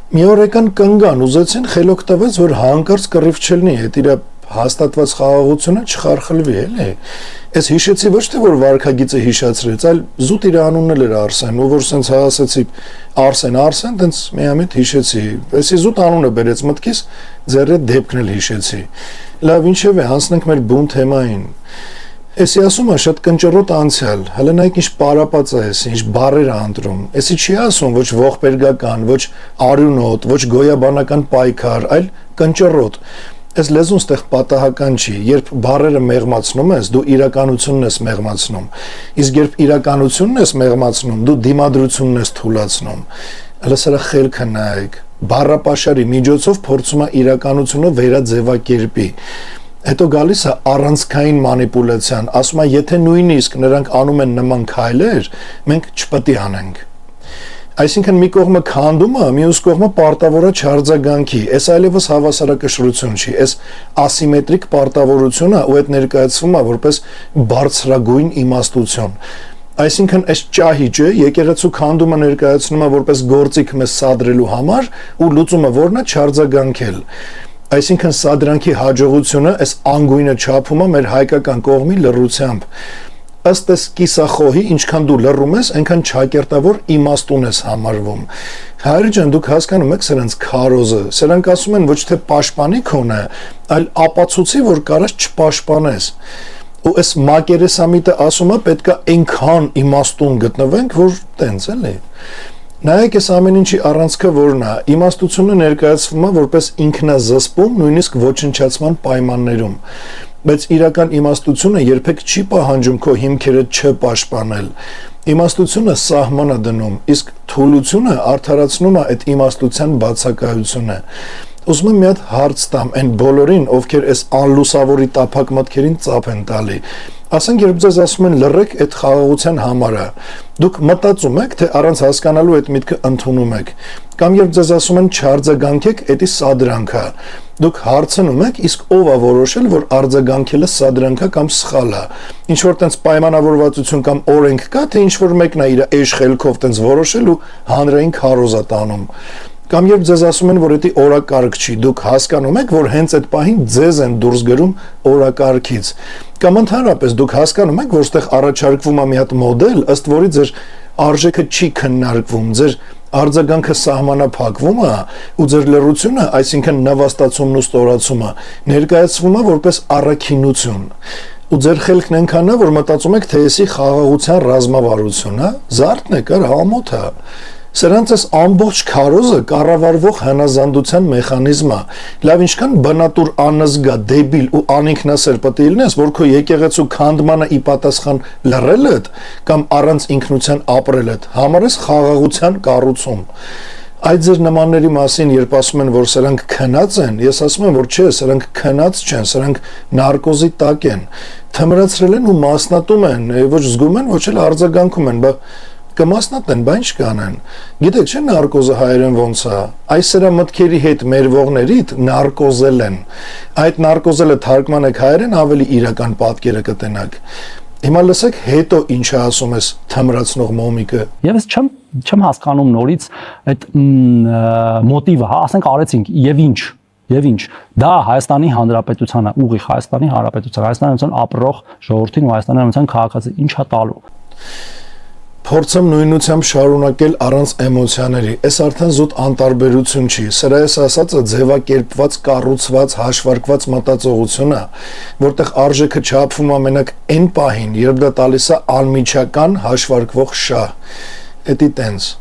Մի օր եկան կնգան, ուզեցին, խելոք տվեց, որ հանկարծ կռիվ չլինի, հետ իր հաստատված խաղաղությունը չխարխլվի, էլի։ Այս հիշեցի ոչ թե որ վարքագիծը հիշացրեց, այլ զուտ իր անունն էլ էր Արսեն, ու որ սենց հասեցի Արսեն, տենց միամիտ հիշեցի։ Էսի զուտ անունը բերեց մտքիս, ձեր այդ դեպքն էլ հիշեցի։ Լավ, ինչև է, հանցնենք մեր բուն թեմային։ Էսի ասում է շատ կնճռոտ անցյալ, հələ նայեք ինչ պարապած է էսի, ինչ բառեր է ընտրում։ Էսի չի ասում ոչ ողբերգական, ոչ արյունոտ, ոչ գոյաբանական պայքար, այլ կնճռոտ։ Այս լեզուն ստեղ պատահական չի, երբ բառերը մեղմացնում ես, դու իրականությունն ես մեղմացնում։ Իսկ երբ իրականությունն ես մեղմացնում, դու դիմադրությունն ես թուլացնում։ Հələ սրա խելքը նայեք։ Բառապաշարի միջոցով փորձում է իրականությունը վերաձևակերպի։ Հետո գալիս է առանցքային մանիպուլյացիան, ասում է, եթե նույնիսկ նրանք անում են նման քայլեր, մենք չպետք է անենք։ Այսինքն մի կողմը քանդում է, մյուս կողմը պարտավոր է չարձագանքի։ Այս այլևս հավասարակշռություն չի, այս ասիմետրիկ պարտավորությունը ու այդ ներկայացվում է որպես բարձրագույն իմաստություն։ Այսինքն այս ճահիճը եկեղեցու քանդումը ներկայացնում է որպես գործիք մեզ սադրելու համար ու լուծումը որն է չարձագանքել։ Այսինքն սադրանքի հաջողությունը այս անգույնը չափում է մեր հայկական կողմի լռությամբ։ ըստ էս կիսախոհի ինչքան դու լռում ես, այնքան չակերտավոր իմաստուն ես համարվում։ Հայր ջան, դուք հասկանում եք սրանց քարոզը։ Սրանք ասում են ոչ թե պաշտպանի քոնը, այլ ապացուցի, որ կարաս չպաշտպանես։ Ու այս մակերեսամիտը ասում է պետքա այնքան իմաստուն գտնվենք, որ տենց էլի։ Նայեք այս ամեն ինչի առանցքը որն է, իմաստությունը ներկայացվում է որպես ինքնազսպում, նույնիսկ ոչնչացման պայմաններում, բայց իրական իմաստությունը երբեք չի պահանջում քո հիմքերը չպաշտպանել։ Իմաստությունը սահման է դնում, իսկ թուլությունը արդարացնում է այդ իմաստության բացակայությունը։ Ուզում եմ մի հատ հարց տամ այն բոլորին, ովքեր այս անլուսավորի տափակ մտքերին ծափ են տալի։ Ասենք երբ ձեզ ասում են լռեք այդ խաղաղության համար է, դուք մտածում եք, թե առանց հասկանալու այդ միտքը ընդունում եք, կամ երբ ձեզ ասում են չարձագանքեք, դա սադրանք է, դուք հարցնում եք, իսկ ով է որոշել, որ արձագանքելը սադրանք է կամ սխալ է, ինչ որ տենց պայմանավորվածություն կամ օրենք կա, թե ինչ որ մեկն է իր էջ խելքով տենց որոշել ու հանրային քարոզ է տանում։ Կամ երբ ձեզ ասում են, որ դա օրակարգ չի, դուք հասկանում եք, որ հենց այդ պահին ձեզ են դուրս գրում օրակարգից։ Կամ ընդհանրապես դուք հասկանում եք, որ ստեղ առաջարկվում է մի հատ մոդել, ըստ որի ձեր արժեքը չի քննարկվում, ձեր արձագանքը սահմանափակվում է ու ձեր լռությունը, այսինքն նվաստացումն ու ստորացումը, ներկայացվում է որպես առաքինություն։ Ու ձեր խելքն այնքան է, որ մտածում եք, թե էսի խաղաղության ռազմավարություն է, զարթն է, կար համոթ է։ Սրանց այս ամբողջ քարոզը կառավարվող հնազանդության մեխանիզմ է։ Լավ ինչքան բնատուր անզգա, դեբիլ ու անինքնասեր պետք է լինես, որ քո եկեղեցու քանդմանը ի պատասխան լռելդ կամ առանց ինքնության ապրելդ համարես խաղաղության կառուցում։ Այդ ձեր նմանների մասին, երբ ասում են, որ սրանք քնած են, ես ասում եմ, որ չէ, սրանք քնած չեն, սրանք նարկոզի տակ են, թմրացրել են ու մասնատում են, ոչ զգում են, ոչ էլ արձագանքում են, կմասնատեն, բա ինչ կանեն։ Գիտեք, չէ՞ նարկոզը հայերեն ոնց է։ Այս սրա մտքերի հետ մերվողներիդ նարկոզել են։ Այդ նարկոզելը թարգմանեք հայերեն, ավելի իրական պատկերը կտենաք։ Հիմա լսեք, հետո ինչ է ասում ես թմրացնող մոմիկը։ Եվ ես չեմ հասկանում նորից այդ մոտիվը, հա, ասենք արեցինք, եւ ինչ։ Դա Հայաստանի Հանրապետությանը, ուղիղ Հայաստանի Հանրապետության, Հայաստանյան ապրող ժողովրդին ու Հայաստանյան քաղաքացին ինչ է տալու։ Փորձեմ նույնությամբ շարունակել առանց էմոցիաների։ Այս արդեն զուտ անտարբերություն չի։ Սրա ես ասածը ձևակերպված, կառուցված, հաշվարկված մտածողություն է, որտեղ արժեքը չափվում է մենակ այն պահին, երբ դա տալիս է անմիջական հաշվարկվող շահ։ Էդի տենց։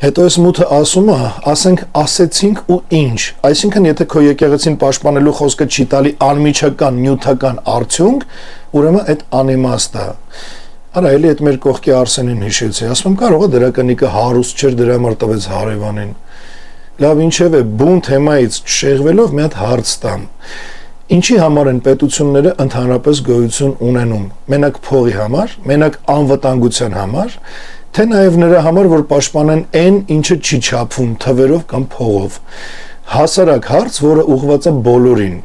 Հետո այս մութը ասում է, ասենք ասեցինք ու ինչ։ Այսինքն եթե քո եկեղեցին պաշտպանելու խոսքը չի տալի անմիջական, նյութական արդյունք, ուրեմն այդ անիմաստ է։ Արա էլի այդ մեր կողքի Արսենին հիշեցի, ասում եմ կարող է դրականիկը հարուստ չէր, դրա համար տվեց հարևանին։ Լավ ինչևէ, բուն թեմայից չշեղվելով մի հատ հարց տամ։ Ինչի համար են պետությունները ընդհանրապես գոյություն ունենում։ Մենակ փողի համար, մենակ անվտանգության համար, թե նաև նրա համար, որ պաշտպանեն այն, ինչը չի չափվում թվերով կամ փողով։ Հասարակ հարց, որը ուղղված է բոլորին։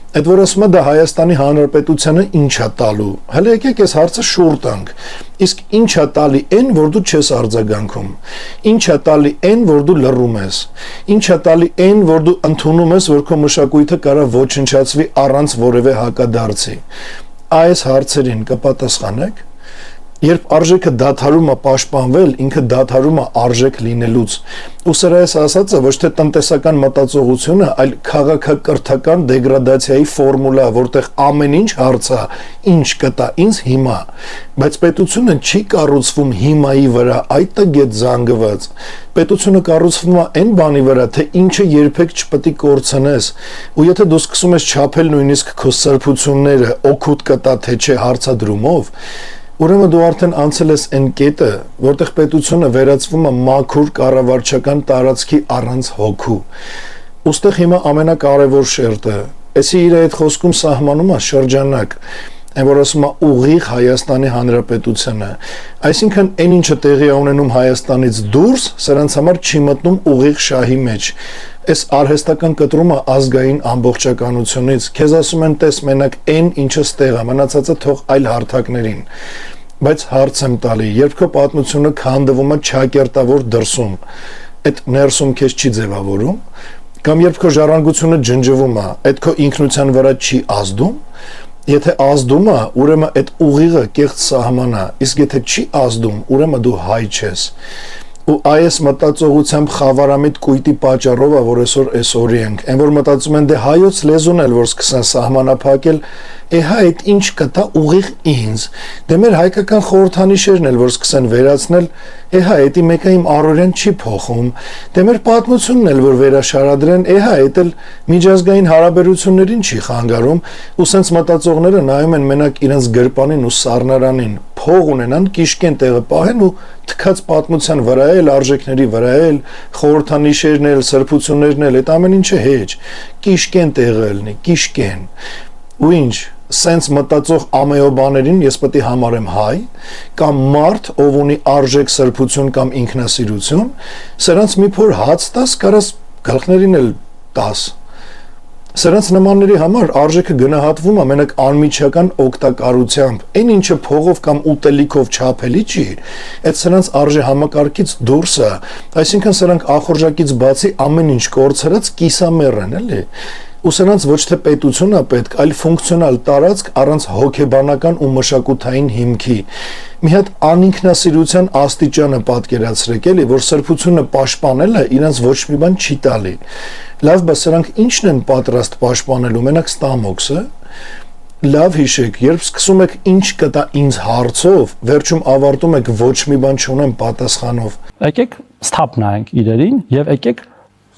Այդ որ ասում է դա Հայաստանի Հանրապետությանը ինչ է տալու։ Հələ եկեք այս հարցը շուռ տանք։ Իսկ ինչ է տալի այն, որ դու չես արձագանքում։ Ինչ է տալի այն, որ դու լռում ես։ Ինչ է տալի այն, որ դու ընդունում ես, որ քո մշակույթը կարա ոչնչացվի առանց որևէ հակադարձի։ Այս հարցերին կպատասխանեք։ Երբ արժեքը դադարում է պաշտպանվել, ինքը դադարում է արժեք լինելուց։ Ու սրա ես ասածը ոչ թե տնտեսական մտածողությունը, այլ քաղաքակրթական դեգրադացիայի ֆորմուլա, որտեղ ամեն ինչ հարց է, ինչ կտա ինձ հիմա։ Բայց պետությունը չի կառուցվում հիմայի վրա, այդ տգետ զանգված։ Պետությունը կառուցվում է այն բանի վրա, թե ինչը երբեք չպետք է կորցնես։ Ու եթե դու սկսում ես չափել նույնիսկ քո սրբությունները, օգուտ կտա թե չէ հարցադրումով, ուրեմն դու արդեն անցել ես այն կետը, որտեղ պետությունը վերածվում է մաքուր կառավարչական տարածքի առանց հոգու։ Ոստեղ հիմա ամենակարևոր շերտը, էսի իր այդ խոսքում սահմանում է շրջանակ, այն որ ասում է ուղիղ Հայաստանի Հանրապետությանը, այսինքն այն ինչը տեղի է ունենում Հայաստանից դուրս, սրանց համար չի մտնում ուղիղ շահի մեջ։ Այս արհեստական կտրումը ազգային ամբողջականությունից, քեզ ասում են տես մենակ այն ինչը ստեղ է, մնացածը թող այլ հարթակներին։ Բայց հարց եմ տալի, երբ քո պատմությունը քանդվում է չակերտավոր դրսում, այդ ներսում քեզ չի ձևավորում, կամ երբ քո ժառանգությունը ջնջվում է, այդ քո ինքնության վրա չի ազդում, Եթե ազդում է, ուրեմն այդ ուղիղը կեղծ սահման է, իսկ եթե չի ազդում, ուրեմն դու հայ չես։ Ու այս մտածողությամբ խավարամիտ կույտի պատճառով է, որ այսօր ենք, այն որ մտածում են դե հայոց լեզուն էլ որ սկսեն սահմանափակել, հա այդ ինչ կտա ուղիղ ինձ, դե մեր հայկական խորհրդանիշերն էլ որ սկսեն վերացնել, հա էդի մեկը իմ առօրյան չի փոխում, դե մեր պատմությունն էլ որ վերաշարադրեն, հա այդ էլ միջազգային հարաբերություններին չի խանգարում, ու սենց մտածողները նայում են մենակ իրենց գրպանին ու սառնարանին, փող ունենան, կիշկեն տեղը պահեն ու թքած պատմության վրա էլ, արժեքների վրա էլ, խորհրդանիշերն էլ, սրբություններն էլ, այդ ամեն ինչը հեչ, կիշկեն տեղը լինի, կիշկեն, ու ինչ, սենց մտածող ամեոբաներին ես պետք է համարեմ հայ, կամ մարդ, ով ունի արժեք սրբություն կամ ինքնասիրություն, սրանց մի փոր հաց տաս, կարաս գլխներին էլ տաս, սրանց նմանների համար արժեքը գնահատվում է մենակ անմիջական օգտակարությամբ, այն ինչը փողով կամ ուտելիքով չափելի չի, այդ սրանց արժե համակարգից դուրս է, այսինքն սրանք ախորժակից բացի ամեն ինչ կորցրած կիսամեռ են, էլի, ու սրանց ոչ թե պետություն է պետք, այլ ֆունկցիոնալ տարածք առանց հոգեբանական ու մշակութային հիմքի։ Մի հատ անինքնասիրության աստիճանը պատկերացրեք, էլի, որ սրբությունը պաշտպանելը իրենց ոչ մի բան չի տալի։ Լավ, բայց սրանք ի՞նչն են պատրաստ պաշտպանելու, մենակ ստամոքսը։ Լավ հիշեք, երբ սկսում եք ինչ կտա ինձ հարցով, վերջում ավարտում եք ոչ մի բան չունեմ պատասխանով։ Եկեք ստապ նայենք իրերին եւ եկեք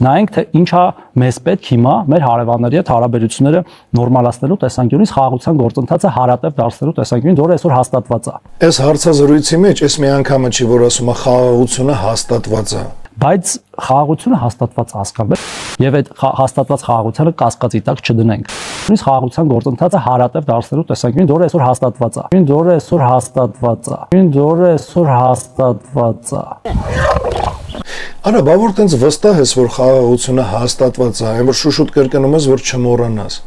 նայենք թե ինչա մեզ պետք հիմա մեր հարևանների հետ հարաբերությունները նորմալացնելու տեսանկյունից խաղաղության գործընթացը հարատև դարձնելու տեսանկյունից, որը այսօր հաստատված է։ Այս հարցազրույցի մեջ այս մի անգամը չի, որ ասում է խաղաղությունը հաստատված է։ Բայց խաղաղությունը հաստատված հասկանալ եւ այդ հաստատված խաղաղությունը կասկածի տակ չդնենք։ Նույնիսկ խաղաղության գործընթացը հարատև դարձնելու տեսանկյունից, որը այսօր հաստատված է։ Որը այսօր հաստատված է։ Որը այսօր հաստատված է։ Արա, բա որ տենց վստահ ես, որ խաղաղությունը հաստատված է, այն որ շուշուտ կրկնում ես, որ չմոռանաս։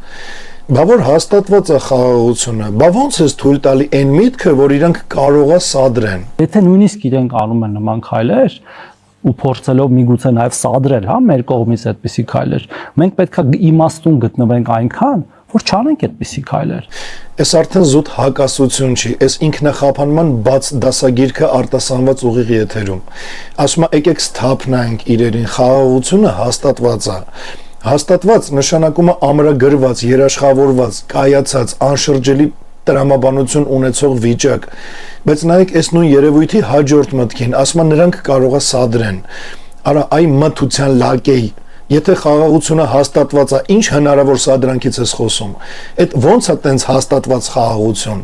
Բա որ հաստատված է խաղաղությունը, բա ոնց ես թույլ տալի այն միտքը, որ իրանք կարող է սադրեն։ Եթե նույնիսկ իրենք անում են նման քայլեր, ու փորձելով միգուցե նաև սադրել, հա, մեր կողմից այդպիսի քայլեր, մենք պետքա իմաստուն գտնվենք այնքան, որ չանենք այդպիսի քայլեր։ Այս արդեն զուտ հակասություն չի, այս ինքնախափանման բաց դասագիրքը արտասանված ուղիղ եթերում։ Ասում է եկեք սթափնանք իրերին, խաղաղությունը հաստատված է։ Հաստատված նշանակում է ամրագրված, երաշխավորված, կայացած, անշրջելի տրամաբանություն ունեցող վիճակ, բայց նայեք այս նույն երևույթի հաջորդ մտքին, ասում է նրանք կարող է սադրեն։ Արա այ մթության լակեի, եթե խաղաղությունը հաստատված է, ինչ հնարավոր սադրանքից ես խոսում։ Այդ ոնց է տենց հաստատված խաղաղություն։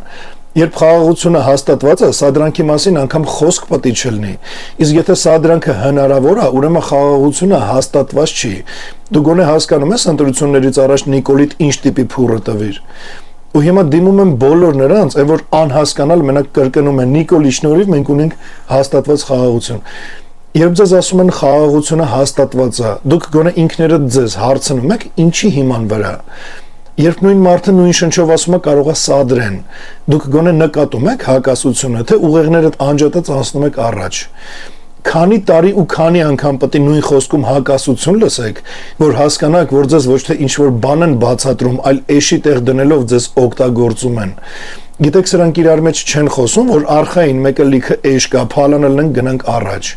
Երբ խաղաղությունը հաստատված է, սադրանքի մասին անգամ խոսք պետք է չլինի։ Իսկ եթե սադրանքը հնարավոր է, ուրեմն խաղաղությունը հաստատված չի։ Դու գոնե հասկանում ես ընտրություններից առաջ Նիկոլիտ ինչ տիպի փուռը տվիր։ Ու հիմա դիմում եմ բոլոր նրանց, այն որ անհասկանալ մենակ կրկնում են Նիկոլի շնորհիվ մենք ունենք հաստատված խաղաղություն։ Երբ ձեզ ասում են խաղաղությունը հաստատված է, դուք գոնե ինքներդ ձեզ հարցնում եք ինչի հիման վրա։ Երբ նույն մարդը նույն շնչով ասում է կարող է սադրեն, դուք գոնե նկատում եք հակասությունը, թե ուղեղներդ անջատած անցնում եք առաջ։ Քանի տարի ու քանի անգամ պետք է նույն խոսքում հակասություն լսեք, որ հասկանաք, որ ձեզ ոչ թե ինչ-որ բան են բացատրում, այլ էշի տեղ դնելով ձեզ օգտագործում են։ Գիտեք, սրանք իրար մեջ չեն խոսում, որ արխային մեկը լիքը էշ կա, փալանելն են գնանք առաջ։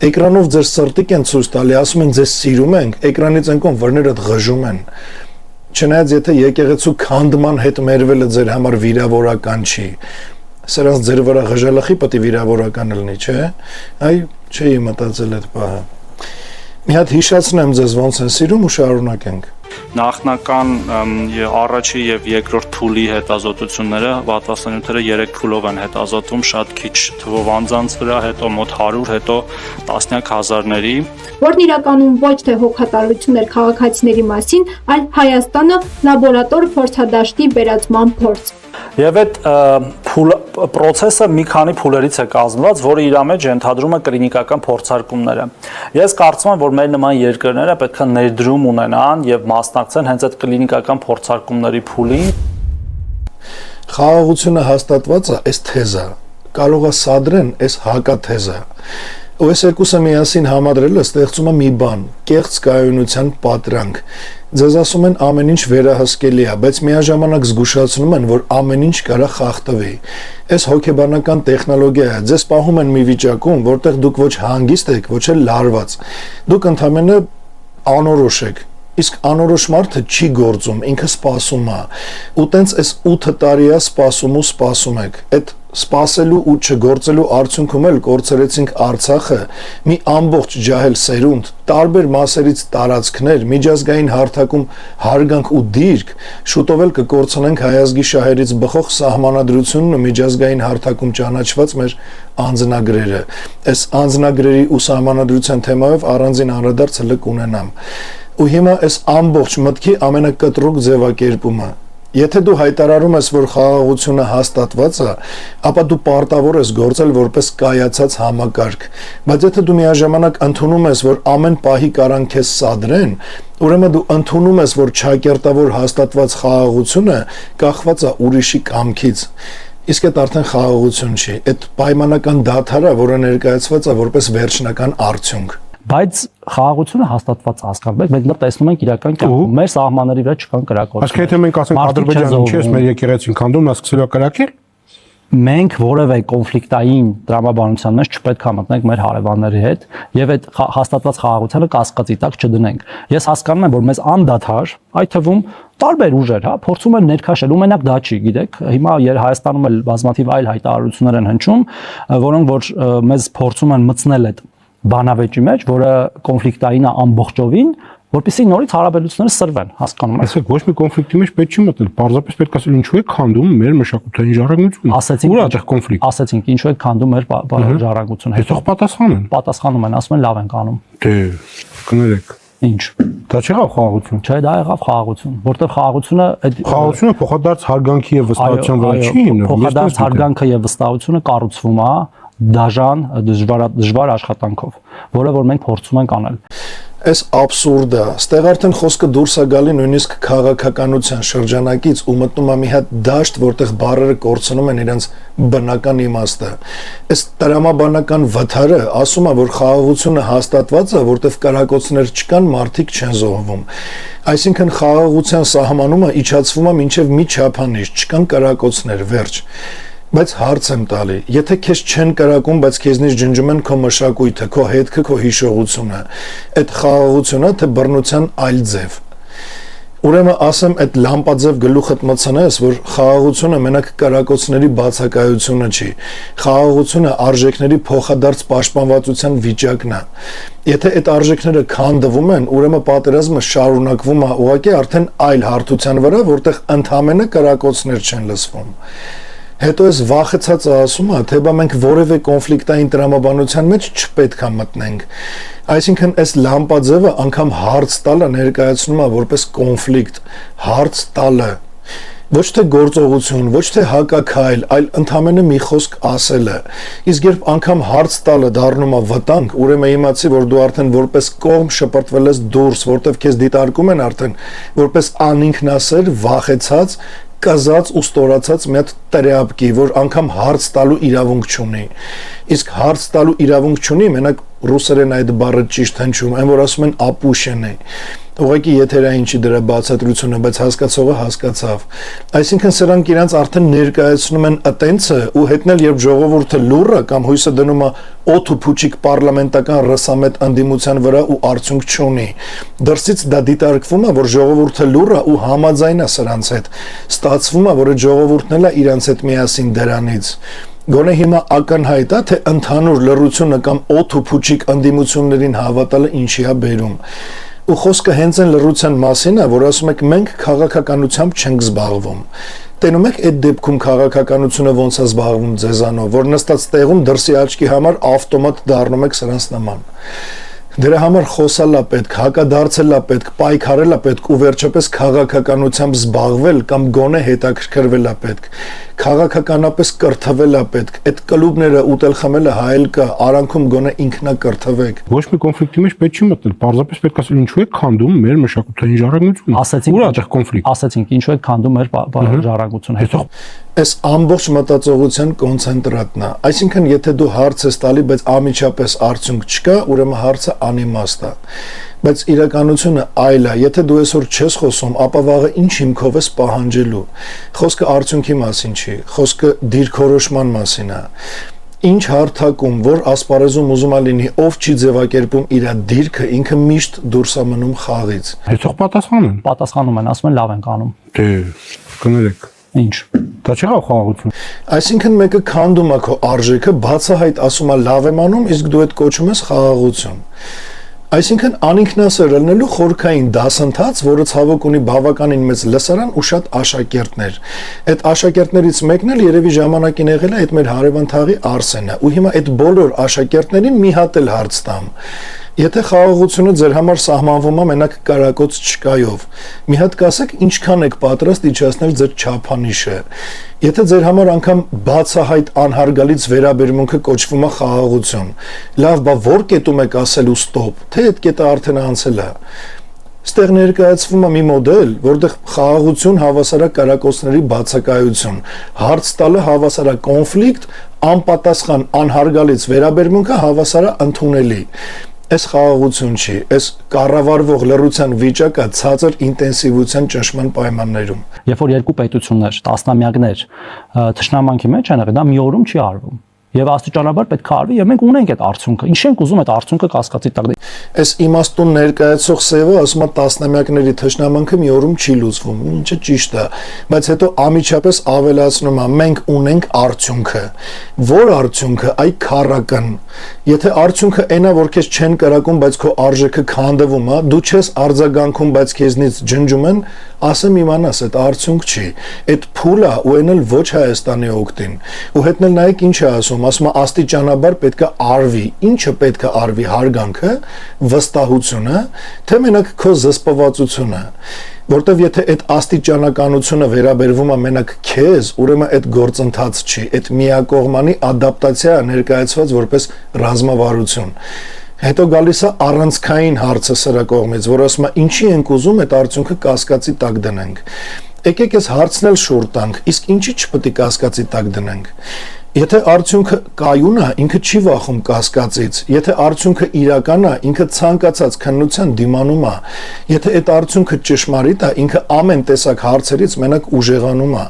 Էկրանով ձեր սրտիկ են ցույց տալի, ասում են ձեզ սիրում ենք, էկրանից ընկում վրներդ ղժում են։ Չնայած եթե եկեղեցու քանդման հետ մերվելը ձեր համար վիրավորական չի, սրանց ձեր վրա ղժալախի պետք է վիրավորական լինի, չէ՞։ Այ չէի մտածել այդ բանը։ Մի հատ հիշացնեմ ձեզ ոնց են սիրում ու շարունակենք։ Նախնական առաջի եւ երկրորդ փուլի հետազոտությունները վատասանյութերը 3 փուլով են հետազոտում, շատ քիչ թվով անձանց վրա, հետո մոտ 100, հետո տասնյակ հազարների, որն իրականում ոչ թե հոգատարություն էր քաղաքացիների մասին, այլ Հայաստանը լաբորատոր փորձադաշտի վերածման փորձ։ Եվ այդ process-ը մի քանի փուլերից է կազմված, որը իր մեջ ընդհանրում է կլինիկական փորձարկումները։ Ես կարծում եմ, որ մեր նման երկրները պետք է ներդրում ունենան եւ մասնակցեն հենց այդ կլինիկական փորձարկումների փուլին։ Խաղաղությունը հաստատված է, այս թեզա, կարող է սադրեն, այս հակաթեզա։ Ու այս երկուսը միասին համադրելը ստեղծում է մի բան՝ կեղծ կայունության պատրանք։ Ձեզ ասում են ամեն ինչ վերահսկելի է, բայց միաժամանակ զգուշացնում են, որ ամեն ինչ կարա խախտվի։ Այս հոգեբանական տեխնոլոգիա է, ձեզ պահում են մի վիճակում, որտեղ դուք ոչ հանգիստ եք, ոչ էլ լարված։ Դուք ընդհանրապես անորոշ եք։ Իսկ անորոշ մարդը չի գործում, ինքը սպասում է։ Ու տենց այս 8 տարի է սպասում եք։ Այդ սպասելու ու չգործելու արդյունքում էլ կորցրեցինք Արցախը, մի ամբողջ ջահել սերունդ, տարբեր մասերից տարածքներ, միջազգային հարթակում հարգանք ու դիրք, շուտով էլ կկորցնենք հայազգի շահերից բխող սահմանադրությունն ու միջազգային հարթակում ճանաչված մեր անձնագրերը։ Այս անձնագրերի ու սահմանադրության թեմայով առանձին անդրադարձ հլը կունենամ։ Ու հիմա այս ամբողջ մտքի ամենակտրուկ ձևակերպումը։ Եթե դու հայտարարում ես, որ խաղաղությունը հաստատված է, ապա դու պարտավոր ես գործել որպես կայացած համակարգ։ Բայց եթե դու միաժամանակ ընդունում ես, որ ամեն պահի կարան քեզ սադրեն, ուրեմն դու ընդունում ես, որ չակերտավոր հաստատված խաղաղությունը կախված է ուրիշի կամքից։ Իսկ այդ արդեն խաղաղություն չի, այդ պայմանական դադար է, որը ներկայացված է որպես վերջնական արդյունք։ Բայց խաղաղությունը հաստատված հասկանալի, մենք դա տեսնում ենք իրական կյանքում։ Մեր սահմանների վրա չկան կրակոցներ։ Այսինքն եթե մենք ասենք Ադրբեջանը ինչի՞ է մեր եկեղեցին քանդում, նա սկսել է կրակել։ Մենք որևէ կոնֆլիկտային տրամաբանության մեջ չպետք է մտնենք մեր հարևանների հետ եւ այդ հաստատված խաղաղությունը կասկածի տակ չդնենք։ Ես հասկանում եմ, որ մեզ անդադար, այդ թվում տարբեր ուժեր, հա, փորձում են ներքաշել, ու մենակ դա չի, գիտեք, հիմա Հայաստանում էլ բազմաթիվ այլ հայտարարություններ են հնչում, որոնք որ մեզ փորձում են մտցնել այդ բանավեճի մեջ, որը կոնֆլիկտային է ամբողջովին, որպեսզի նորից հարաբերությունները սրվեն, հասկանում եք։ Այսինքն ոչ մի կոնֆլիկտի մեջ պետք չի մտնել, պարզապես պետք է ասել ինչու է քանդում մեր մշակութային ժառանգությունը։ Ուր է այդտեղ կոնֆլիկտ։ Ասեցինք ինչու է քանդում մեր ժառանգությունը։ Հետո պատասխանեն։ Պատասխանում են, ասում են լավ ենք անում։ Դե կներեք։ Ինչ։ Դա չեղավ խաղաղություն։ Չէ, դա եղավ խաղաղություն, որտեղ խաղաղությունը խաղաղությունը փոխադարձ հարգանքի եւ վստահության վրա չի հիմնվում։ Փոխադարձ հարգանքը եւ վստահությունը կառուցվում է դաժան դժվար աշխատանքով, որը որ մենք փորձում ենք անել։ Այս աբսուրդ է, ստեղ արդեն խոսքը դուրս է գալի նույնիսկ քաղաքականության շրջանակից ու մտնում է մի հատ դաշտ, որտեղ բառերը կորցնում են իրենց բնական իմաստը։ Այս տրամաբանական վթարը ասում է, որ խաղաղությունը հաստատված է, որտեղ կրակոցներ չկան, մարդիկ չեն զոհվում։ Այսինքն խաղաղության սահմանումը իջացվում է մինչև մի չափանիշ, չկան կրակոցներ, վերջ։ Բայց հարց եմ տալի, եթե քեզ չեն կրակում, բայց քեզնից ջնջում են քո մշակույթը, քո հետքը, քո հիշողությունը, այդ խաղաղությունն է թե բռնության այլ ձև։ Ուրեմն ասեմ, այդ լամպաձև գլուխդ մտցնես, որ խաղաղությունը մենակ կրակոցների բացակայությունը չի։ Խաղաղությունը արժեքների փոխադարձ պաշտպանվածության վիճակն է։ Եթե այդ արժեքները քանդվում են, ուրեմն պատերազմը շարունակվում է ուղղակի արդեն այլ հարթության վրա, որտեղ ընդհանրապես կրակոցներ չեն լսվում։ Հետո ես վախեցած ասում եմ, թե բա մենք որևէ կոնֆլիկտային տրամաբանության մեջ չպետք է մտնենք։ Այսինքն այս լամպաձևը անգամ հարց տալը ներկայացնում է որպես կոնֆլիկտ, հարց տալը։ Ոչ թե գործողություն, ոչ թե հակաքայլ, այլ ընդհանրապես մի խոսք ասելը։ Իսկ երբ անգամ հարց տալը դառնում է վտանգ, ուրեմն իմացի, որ դու արդեն որպես կողմ շպրտվել ես դուրս, որտեվ քեզ դիտարկում են արդեն որպես անինքնասեր, վախեցած, կզած ու ստորացած մի հատ տրեապկի, որ անգամ հարց տալու իրավունք չունի։ Իսկ հարց տալու իրավունք չունի, մենակ ռուսերեն այդ բառը ճիշտ հնչում, այն որ ասում են ապուշեն է։ Ուղղակի եթերային չի դրա բացատրությունը, բայց հասկացողը հասկացավ։ Այսինքն սրանք իրանց արդեն ներկայացնում են ըտենցը ու հետնել երբ ժողովուրդը լուռ է կամ հույսը դնում է օդ ու փուչիկ պարլամենտական ռսամետ ընդդիմության վրա ու արդյունք չունի։ Դրսից դա դիտարկվում է, որ ժողովուրդը լուռ է ու համաձայն է սրանց հետ։ Ստացվում է, որ այդ ժողովուրդն էլ է իրանց հետ միասին դրանից։ Գոնե հիմա ակնհայտ է, թե ընդհանուր լռությունը կամ օդ ու փուչիկ ընդդիմություններին հավատալը ինչի է բերում։ Ու խոսքը հենց այն լռության մասին է, որ ասում եք մենք քաղաքականությամբ չենք զբաղվում։ Տենում եք այդ դեպքում քաղաքականությունը ոնց է զբաղվում ձեզանով, որ նստած տեղում դրսի աչքի համար ավտոմատ դառնում եք սրանց նման։ Դրա համար խոսալա պետք, հակադարձելա պետք, պայքարելա պետք ու վերջապես քաղաքականությամբ զբաղվել կամ գոնե հետաքրքրվելա պետք։ Քաղաքականապես կրթվելա պետք։ Այդ կլուբները ուտել խմելը հայել կա, արանքում գոնե ինքնակրթվեք։ Ոչ մի կոնֆլիկտի մեջ պետք չի մտնել, պարզապես պետք է ասել ինչու է քանդում մեր մշակութային ժառանգությունը։ Ասեցինք, ուր է այդտեղ կոնֆլիկտ։ Ասեցինք ինչու է քանդում մեր ժառանգությունը։ Հետո Այս ամբողջ մտածողության կոնցենտրատն է։ Այսինքն, եթե դու հարց ես տալի, բայց անմիջապես արդյունք չկա, ուրեմն հարցը անիմաստ է։ Բայց իրականությունը այլ է։ Եթե դու այսօր չես խոսում, ապա վաղը ինչ հիմքով ես պահանջելու։ Խոսքը արդյունքի մասին չի, խոսքը դիրքորոշման մասին է։ Ինչ հարթակում, որ ասպարեզում ուզում է լինի, ով չի ձևակերպում իր դիրքը, ինքը միշտ դուրս է մնում խաղից։ Հետո պատասխանում են։ Պատասխանում են, ասում են լավ ենք անում։ Դե կներեք։ Ինչ։ Դա չի խաղաղություն։ Այսինքն մեկը քանդում է քո արժեքը, բացահայտ ասում է լավ եմ անում, իսկ դու այդ կոչում ես խաղաղություն։ Այսինքն անինքնասեր ելնելու խորքային դասընթաց, որը ցավոք ունի բավականին մեծ լսարան ու շատ աշակերտներ։ Այդ աշակերտներից մեկն էլ երևի ժամանակին եղել է այդ մեր հարևան թաղի Արսենը, ու հիմա այդ բոլոր աշակերտներին մի հատ էլ հարց տամ։ Եթե խաղաղությունը ձեր համար սահմանվում է մենակ կարակոց չկայով, մի հատ կասեք ինչքան եք պատրաստ իջացնել ձեր չափանիշը։ Եթե ձեր համար անգամ բացահայտ անհարգալից վերաբերմունքը կոչվում է խաղաղություն, լավ, բա որ կետում եք ասելու ստոպ, թե այդ կետը արդեն անցել է։ Ստեղ ներկայացվում է մի մոդել, որտեղ խաղաղություն հավասարակ կարակոցների բացակայություն, հարց տալը հավասարակ կոնֆլիկտ, անպատասխան անհարգալից վերաբերմունքը հավասարա ընդունելի։ Այս խաղաղություն չի, այս կառավարվող լռության վիճակը ցածր ինտենսիվության ճնշման պայմաններում։ Երբ որ երկու պետություններ, տասնամյակներ թշնամանքի մեջ են եղել, դա մի օրում չի արվում։ Եվ աստիճանաբար պետք է արվի, եւ մենք ունենք այդ արդյունքը։ Ինչ ենք ուզում այդ արդյունքը կասկածի տակ։ Այս իմաստուն ներկայացող սևը ասում է տասնամյակների թշնամանքը մի օրում չի լուծվում, ինչը ճիշտ է, բայց հետո ամիջապես ավելացնում է մենք ունենք արդյունքը։ Որ արդյունքը, այ քառական։ Եթե արդյունքը այնա, որ քեզ չեն կարակում, բայց քո արժեքը քանդվում է, դու չես արձագանքում, բայց քեզնից ջնջում են, ասեմ իմանաս, այդ արդյունք չի։ Այդ փուլը ու այն էլ ոչ Հայաստանի օգտին։ Ու հետն էլ նայեք ինչ է ասում աստիճանաբար պետք է արվի, ինչը պետք է արվի, հարգանքը, վստահությունը, թե մենակ քո զսպվածությունը, որտեվ եթե այդ աստիճանականությունը վերաբերվում է մենակ քեզ, ուրեմն այդ գործընթաց չի, այդ միակողմանի ադապտացիա ներկայացված որպես ռազմավարություն։ Հետո գալիս է առանցքային հարցը սրա կողմից, որ ասում է ինչի ենք ուզում այդ արդյունքը կասկածի տակ դնենք։ Եկեք այս հարցն էլ շուռ տանք, իսկ ինչի չպետք է կասկածի տակ դնենք։ Եթե արդյունքը կայուն է, ինքը չի վախում կասկածից։ Եթե արդյունքը իրական է, ինքը ցանկացած քննության դիմանում է։ Եթե այդ արդյունքը ճշմարիտ է, ինքը ամեն տեսակ հարցերից մենակ ուժեղանում է։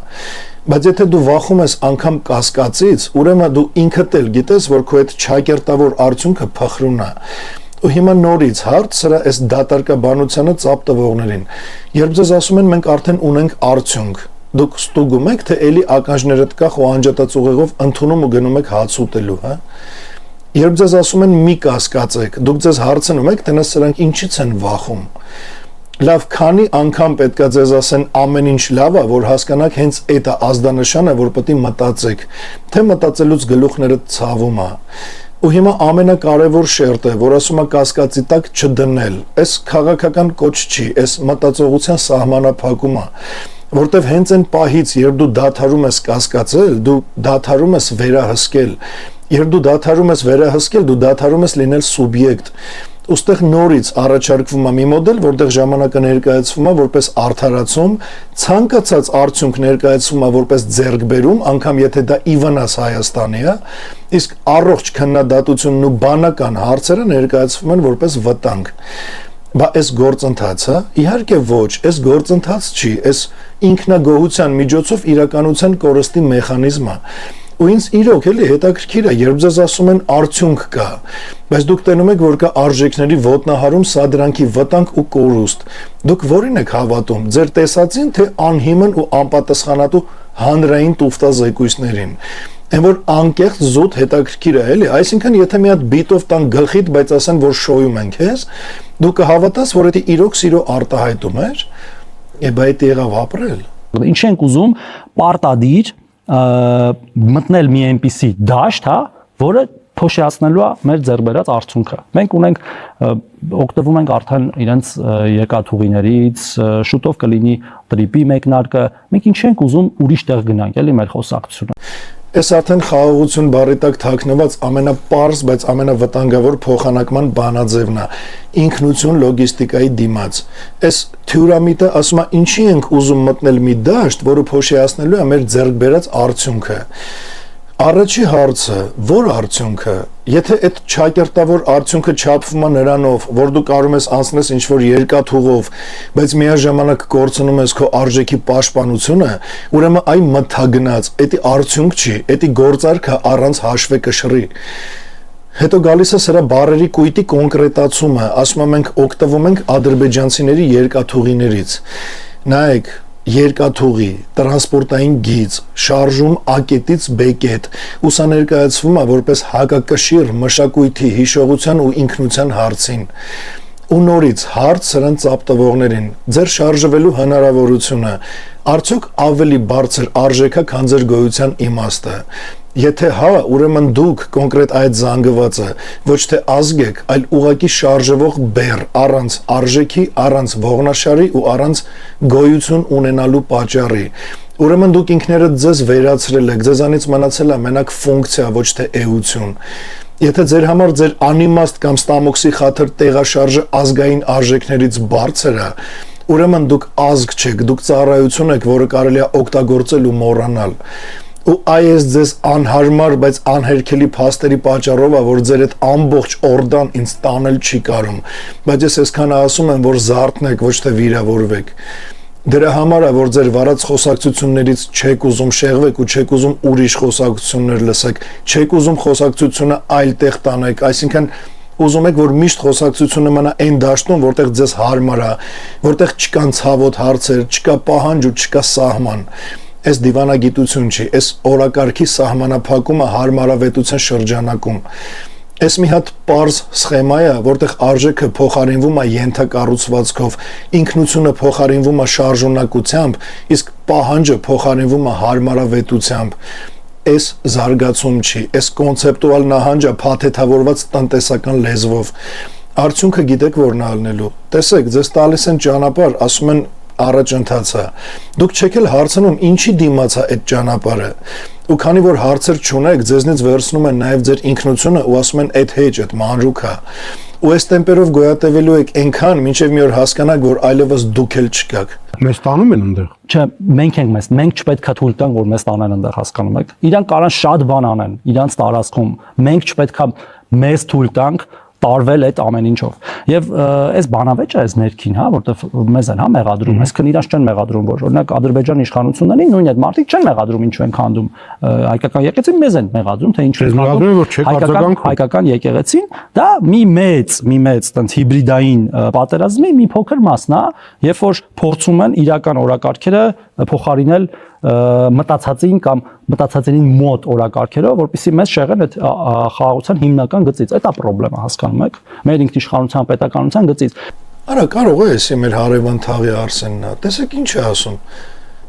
Բայց եթե դու վախում ես անգամ կասկածից, ուրեմն դու ինքդ էլ գիտես, որ քո այդ չակերտավոր արդյունքը փխրուն է։ Ու հիմա նորից հարց սրա այս դատարկաբանությանը ծապ տվողներին։ Երբ ձեզ ասում են մենք արդեն ունենք արդյունք, դուք ստուգում եք, թե էլի ականջներդ կախ ու անջատած ուղեղով ընդունում ու գնում եք հաց ուտելու, հա։ Երբ ձեզ ասում են մի կասկածեք, դուք ձեզ հարցնում եք, թե սրանք ինչից են վախում։ Լավ, քանի անգամ պետքա ձեզ ասեն ամեն ինչ լավ է, որ հասկանաք հենց այդ է ազդանշանը, որ պետք է մտածեք, թե մտածելուց գլուխներդ ցավում է։ Ու հիմա ամենակարևոր շերտը, որ ասում է կասկածի տակ չդնել, այս քաղաքական կոչ չի, այս մտածողության սահմանափակում է, որտեվ հենց այն պահից, երբ դու դադարում ես կասկածել, դու դադարում ես վերահսկել, երբ դու դադարում ես վերահսկել, դու դադարում ես լինել սուբյեկտ։ Ոստեղ նորից առաջարկվում է մի մոդել, որտեղ ժամանակը ներկայացվում է որպես արդարացում, ցանկացած արդյունք ներկայացվում է որպես ձեռքբերում, անգամ եթե դա ի վնաս Հայաստանի է, իսկ առողջ քննադատությունն ու բանական հարցերը ներկայացվում են որպես վտանգ։ Բա այս գործընթացը, իհարկե ոչ, այս գործընթաց չի, այս ինքնագոհության միջոցով իրականության կորստի մեխանիզմ է։ Ու ինձ իրոք էլի հետաքրքիր է, երբ ձեզ ասում են արդյունք կա, բայց դուք տենում եք, որ կա արժեքների ոտնահարում, սա դրանքի վտանգ ու կորուստ։ Դուք որին եք հավատում, ձեր տեսածին, թե անհիմն ու անպատասխանատու հանրային տուֆտազեկույցներին։ Այն որ անկեղծ զուտ հետաքրքիր է, էլի, այսինքն եթե մի հատ բիտով տան գլխիդ, բայց ասեն, որ շոյում են քեզ, դու կհավատաս, որ դա իրոք սիրո արտահայտում էր, բա դա եղավ ապրել։ Ինչ ենք ուզում պարտադիր մտնել մի այնպիսի դաշտ, հա, որը փոշիացնելու է մեր ձեռբերած արդյունքը։ Մենք ունենք օգտվում ենք արդեն իրենց եկաթուղիներից, շուտով կլինի տրիպի մեկնարկը։ Մենք ինչ ենք ուզում ուրիշ տեղ գնանք, էլի մեր խոսակցությունը։ Այս արդեն խաղաղություն բառի տակ թաքնված ամենապարզ, բայց ամենավտանգավոր փոխանակման բանաձևն է։ Ինքնություն լոգիստիկայի դիմաց։ Այս թյուրամիտը ասում է ինչի ենք ուզում մտնել մի դաշտ, որը փոշիացնելու է մեր ձեռք բերած արդյունքը։ Առաջի հարցը, որ արդյունքը, եթե այդ ճակերտավոր արդյունքը չափվում է նրանով, որ դու կարող ես անցնես ինչ-որ երկաթուղով, բայց միաժամանակ կորցնում ես քո արժեքի պաշտպանությունը, ուրեմն այ մթագնաց, դա արդյունք չի, դա գործարքը առանց հաշվե կշռի։ Հետո գալիս է սրա բառերի կույտի կոնկրետացումը, ասում ենք օգտվում ենք ադրբեջանցիների երկաթուղիներից։ Նայեք, երկաթուղի, տրանսպորտային գիծ, շարժում A-կետից B-կետ, ուսաներկայացվում է որպես հակակշիռ մշակույթի, հիշողության ու ինքնության հարցին։ Ու նորից հարց սրանց ապտվողներին, ձեր շարժվելու հնարավորությունը, արդյոք ավելի բարձր արժեք է, քան ձեր գոյության իմաստը։ Եթե հա, ուրեմն դուք կոնկրետ այդ զանգվածը ոչ թե ազգ եք, այլ ուղակի շարժվող բեռ, առանց արժեքի, առանց ողնաշարի ու առանց գոյություն ունենալու պատճառի։ Ուրեմն դուք ինքներդ ձեզ վերացրել եք, ձեզանից մնացել է մենակ ֆունկցիա, ոչ թե էություն։ Եթե ձեր համար ձեր անիմաստ կամ ստամոքսի խաթր տեղաշարժը ազգային արժեքներից բարձր է, ուրեմն դուք ազգ չեք, դուք ծառայություն եք, որը կարելի է օգտագործել ու մոռանալ։ Ու այս ձեզ անհարմար, բայց անհերքելի փաստերի պատճառով է, որ ձեր այդ ամբողջ օրդան ինձ տանել չի կարում, բայց ես այսքան ասում եմ, որ զարթնեք, ոչ թե վիրավորվեք։ Դրա համար է, որ ձեր վարած խոսակցություններից չեք ուզում շեղվեք ու չեք ուզում ուրիշ խոսակցություններ լսեք, չեք ուզում խոսակցությունը այլ տեղ տանեք, այսինքն ուզում եք, որ միշտ խոսակցությունը մնա այն դաշտում, որտեղ ձեզ հարմար է, որտեղ չկան ցավոտ հարցեր, չկա պահանջ ու չկա սահման։ Այս դիվանագիտություն չի, այս օրակարգի սահմանափակումը հարմարավետության շրջանակում։ Այս մի հատ պարզ սխեմա է, որտեղ արժեքը փոխարինվում է ենթակառուցվածքով, ինքնությունը փոխարինվում է շարժունակությամբ, իսկ պահանջը փոխարինվում է հարմարավետությամբ։ Այս զարգացում չի, այս կոնցեպտուալ նահանջը փաթեթավորված տնտեսական լեզվով։ Արդյունքը գիտեք որն է ալնելու։ Տեսեք, ձեզ տալիս են ճանապարհ, ասում են առաջընթացը։ Դուք չեք էլ հարցնում ինչի դիմաց է այդ ճանապարհը։ Ու քանի որ հարցեր չունեք, ձեզնից վերցնում են նաև ձեր ինքնությունը ու ասում են այդ հեչ, այդ մանրուքա։ Ու այս տեմպերով գոյատևելու եք այնքան, մինչև մի օր հասկանաք, որ այլևս դուք էլ չկաք։ Մեզ տանում են այնտեղ։ Չէ, մենք ենք մեզ, մենք չպետք է թույլ տանք, որ մեզ տանեն այնտեղ, հասկանում եք։ Իրանք կարան շատ բան անեն իրանց տարածքում, մենք չպետք է մեզ թույլ տանք տարվել այդ ամեն ինչով։ Եվ այս բանավեճը այս ներքին, հա, որտեղ մեզ են հա մեղադրում, այսքան իրանց չեն մեղադրում, որ օրինակ Ադրբեջանի իշխանություններին նույն այդ մարդիկ չեն մեղադրում, ինչու են քանդում հայկական եկեղեցին, մեզ են մեղադրում, թե ինչու են քանդում հայկական եկեղեցին, դա մի մեծ տենց հիբրիդային պատերազմի մի փոքր մասն է, երբ որ փորձում են իրական օրակարգերը փոխարինել մտածածին կամ մտածածին մոտ օրակարգերով, որպեսզի մեզ շեղեն այդ խաղաղության հիմնական գծից։ Այդ է խնդրեմը, հասկանում եք։ Մեր ինքնիշխանության պետականության գծից։ Արա կարող է էսի մեր հարևան թաղի Արսենն է։ Տեսեք ինչ է ասում։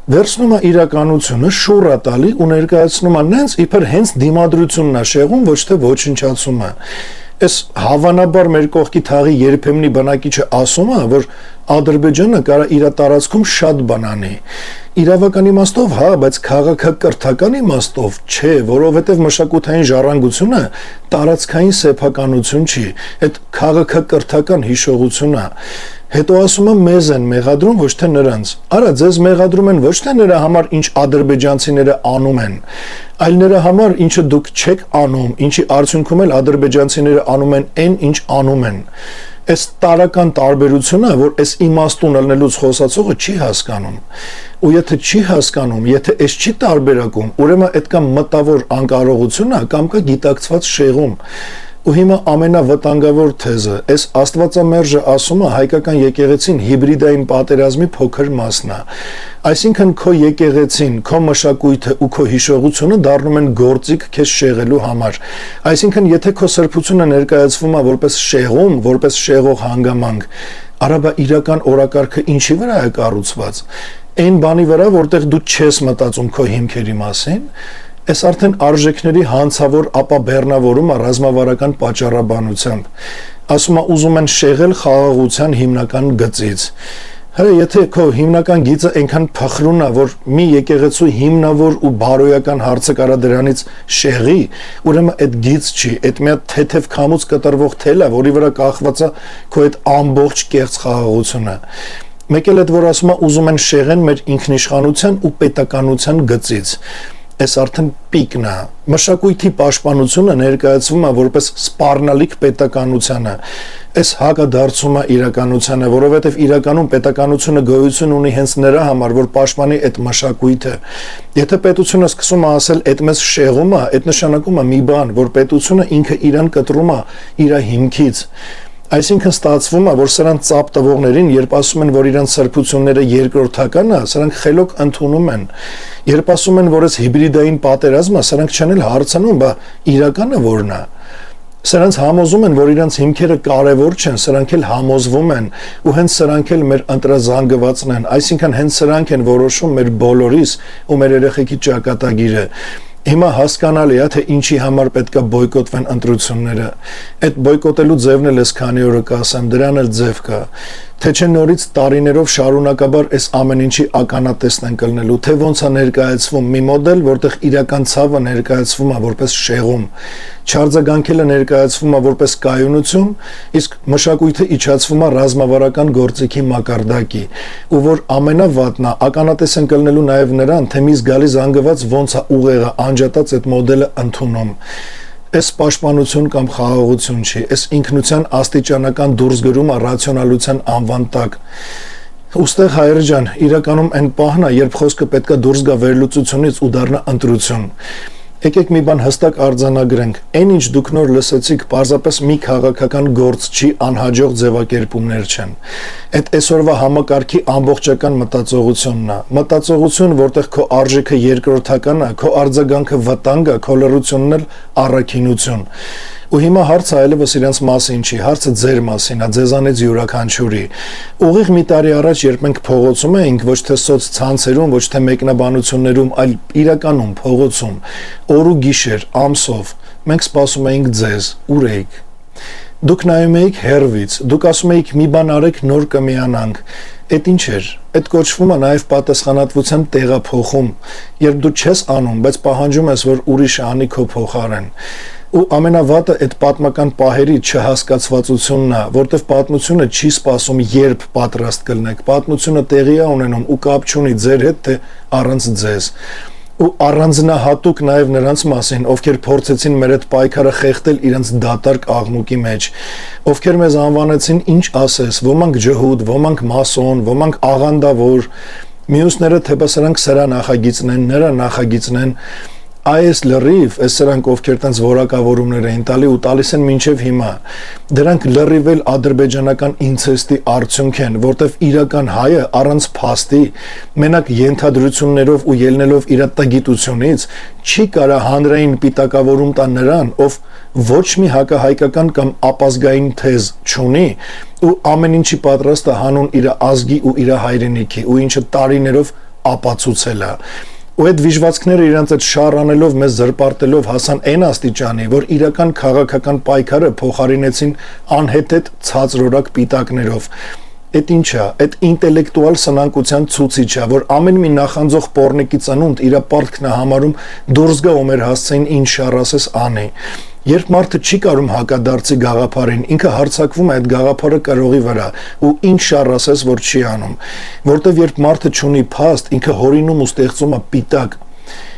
Վերցնում է իրականությունը, շուռ է տալի ու ներկայացնում է նենց իբր հենց դիմադրությունն է շեղում, ոչ թե ոչնչացումը։ Այս հավանաբար մեր կողքի թաղի երբեմնի բնակիչը ասում է, որ Ադրբեջանը կարա իր տարածքում շատ բան անի։ Իրավական իմաստով հա, բայց քաղաքակրթական իմաստով չէ, որովհետև մշակութային ժառանգությունը տարածքային սեփականություն չի, այդ քաղաքակրթական հիշողություն է։ Հետո ասում եմ մեզ են մեղադրում, ոչ թե նրանց։ Արա ձեզ մեղադրում են ոչ թե նրա համար, ինչ ադրբեջանցիները անում են, այլ նրա համար, ինչը դուք չեք անում, ինչի արդյունքում էլ ադրբեջանցիները անում են այն, ինչ անում են։ Այս տարական տարբերությունը, որ այս իմաստուն ելնելուց խոսացողը չի հասկանում։ Ու եթե չի հասկանում, եթե այս չի տարբերակում, ուրեմն այդ կամ մտավոր անկարողությունն է, կամ կա գիտակցված շեղում։ Ու հիմա ամենավտանգավոր թեզը, այս Աստվածամերժը ասում է հայկական եկեղեցին հիբրիդային պատերազմի փոքր մասն է։ Այսինքն քո եկեղեցին, քո մշակույթը ու քո հիշողությունը դառնում են գործիք քեզ շեղելու համար։ Այսինքն եթե քո սրբությունը ներկայացվում է որպես շեղում, որպես շեղող հանգամանք, արաբա իրական օրակարգը ինչի վրա է կառուցված։ Այն բանի վրա, որտեղ դու չես մտածում քո հիմքերի մասին, այս արդեն արժեքների հանցավոր ապա բեռնավորում է ռազմավարական պատճառաբանությամբ։ Ասում է ուզում են շեղել խաղաղության հիմնական գծից։ Հələ եթե քո հիմնական գիծը այնքան փխրուն է, որ մի եկեղեցու հիմնավոր ու բարոյական հարցը կարա դրանից շեղի, ուրեմն այդ գիծ չի, այդ մի հատ թեթև քամուց կտրվող թել է, որի վրա կախված է քո այդ ամբողջ կեղծ խաղաղությունը։ Մեկ էլ այդ որ ասում է ուզում են շեղեն մեր ինքնիշխանության ու պետականության գծից։ Այս արդեն պիկն է։ Մշակույթի պաշտպանությունը ներկայացվում է որպես սպառնալիք պետականությանը։ Այս հակադարձում է իրականությանը, որովհետև իրականում պետականությունը գոյություն ունի հենց նրա համար, որ պաշտպանի այդ մշակույթը։ Եթե պետությունը սկսում է ասել այդ մեզ շեղում է, այդ նշանակում է մի բան, որ պետությունը ինքը իրան կտրում է իր հիմքից։ Այսինքն ստացվում է, որ սրանց ծապ տվողներին, երբ ասում են, որ իրանց սրբությունները երկրորդական է, սրանք խելոք ընդունում են։ Երբ ասում են, որ այս հիբրիդային պատերազմը, սրանք չեն էլ հարցնում, բա իրականը որն է։ Սրանց համոզում են, որ իրանց հիմքերը կարևոր չեն, սրանք էլ համոզվում են, ու հենց սրանք էլ մեր ընտրազանգվածն են, այսինքն հենց սրանք են որոշում մեր բոլորիս ու մեր երեխեքի ճակատագիրը։ Հիմա հասկանալի է, թե ինչի համար պետք է բոյկոտվեն ընտրությունները։ Այդ բոյկոտելու ձևն էլ էս քանի օրը կասեմ, դրան էլ ձև կա։ Թե չէ նորից տարիներով շարունակաբար այս ամեն ինչի ականատեսն են կլնելու, թե ոնց է ներկայացվում մի մոդել, որտեղ իրական ցավը ներկայացվում է որպես շեղում, չարձագանքելը ներկայացվում է որպես կայունություն, իսկ մշակույթը իջացվում է ռազմավարական գործիքի մակարդակի, ու որ ամենավատն է, ականատես են կլնելու նաև նրան, թե մի զգալի զանգված ոնց է ուղեղը անջատած այդ մոդելը ընդունում։ Այս պաշտպանություն կամ խաղաղություն չի, այս ինքնության աստիճանական դուրսգրումը ռացիոնալության անվան տակ։ Ուստեղ հայր ջան, իրականում այն պահն է, երբ խոսքը պետք է դուրս գա վերլուծությունից ու դառնա ընտրություն։ Եկեք մի բան հստակ արձանագրենք, այն ինչ դուք նոր լսեցիք, պարզապես մի քաղաքական գործ չի, անհաջող ձևակերպումներ չեն։ Այդ այսօրվա համակարգի ամբողջական մտածողությունն է, մտածողություն, որտեղ քո արժեքը երկրորդական է, քո արձագանքը վտանգ է, քո լռությունն էլ առաքինություն։ Ու հիմա հարցը այլևս իրենց մասին չի, հարցը ձեր մասին է, ձեզանից յուրաքանչյուրի։ Ուղիղ մի տարի առաջ, երբ մենք փողոցում էինք, ոչ թե սոցցանցերում, ոչ թե մեկնաբանություններում, այլ իրականում փողոցում, օր ու գիշեր, ամսով, մենք սպասում էինք ձեզ, ուր էիք։ Դուք նայում էիք հեռվից, դուք ասում էիք մի բան արեք, նոր կմիանանք։ Այդ ինչ էր։ Այդ կոչվում է նաև պատասխանատվության տեղափոխում, երբ դու չես անում, բայց պահանջում ես, որ ուրիշը անի քո փոխարեն։ Ու ամենավատը այդ պատմական պահերի չհասկացվածությունն է, որտեղ պատմությունը չի սպասում, երբ պատրաստ կլնեք, պատմությունը տեղի է ունենում ու կապ չունի ձեր հետ, թե առանց ձեզ։ Ու առանձնահատուկ նաև նրանց մասին, ովքեր փորձեցին մեր այդ պայքարը խեղդել իրենց դատարկ աղմուկի մեջ, ովքեր մեզ անվանեցին ինչ ասես, ոմանք ջհուդ, ոմանք մասոն, ոմանք աղանդավոր, մյուսները թե բա սրանք սրա նախագիծն են, նրա նախագիծն են։ Այս լրիվ, այս սրանք ովքեր տենց որակավորումներ էին տալի ու տալիս են մինչև հիմա, դրանք լրիվ էլ ադրբեջանական ինցեստի արդյունք են, որտեվ իրական հայը առանց փաստի, մենակ ենթադրություններով ու ելնելով իր տգիտությունից չի կարա հանրային պիտակավորում տա նրան, ով ոչ մի հակահայկական կամ ապազգային թեզ չունի ու ամեն ինչի պատրաստ է հանուն իր ազգի ու իր հայրենիքի ու ինչը տարիներով ապացուցել է։ Ու այդ վիժվածքները իրանց այդ շառանելով մեզ զրպարտելով հասան այն աստիճանի, որ իրական քաղաքական պայքարը փոխարինեցին անհեթեթ ցածրորակ պիտակներով։ Այդ ինչ է, այդ ինտելեկտուալ սնանկության ցուցիչ է, որ ամեն մի նախանձող պոռնիկի ծնունդ իր պարտքն է համարում դուրս գա ու մեր հասցեին ինչ շառասես անի։ Երբ մարդը չի կարում հակադարձի գաղափարին, ինքը հարձակվում է այդ գաղափարը կրողի վրա ու ինչ շառասես որ չի անում, որտեվ երբ մարդը չունի փաստ, ինքը հորինում ու ստեղծում է պիտակ։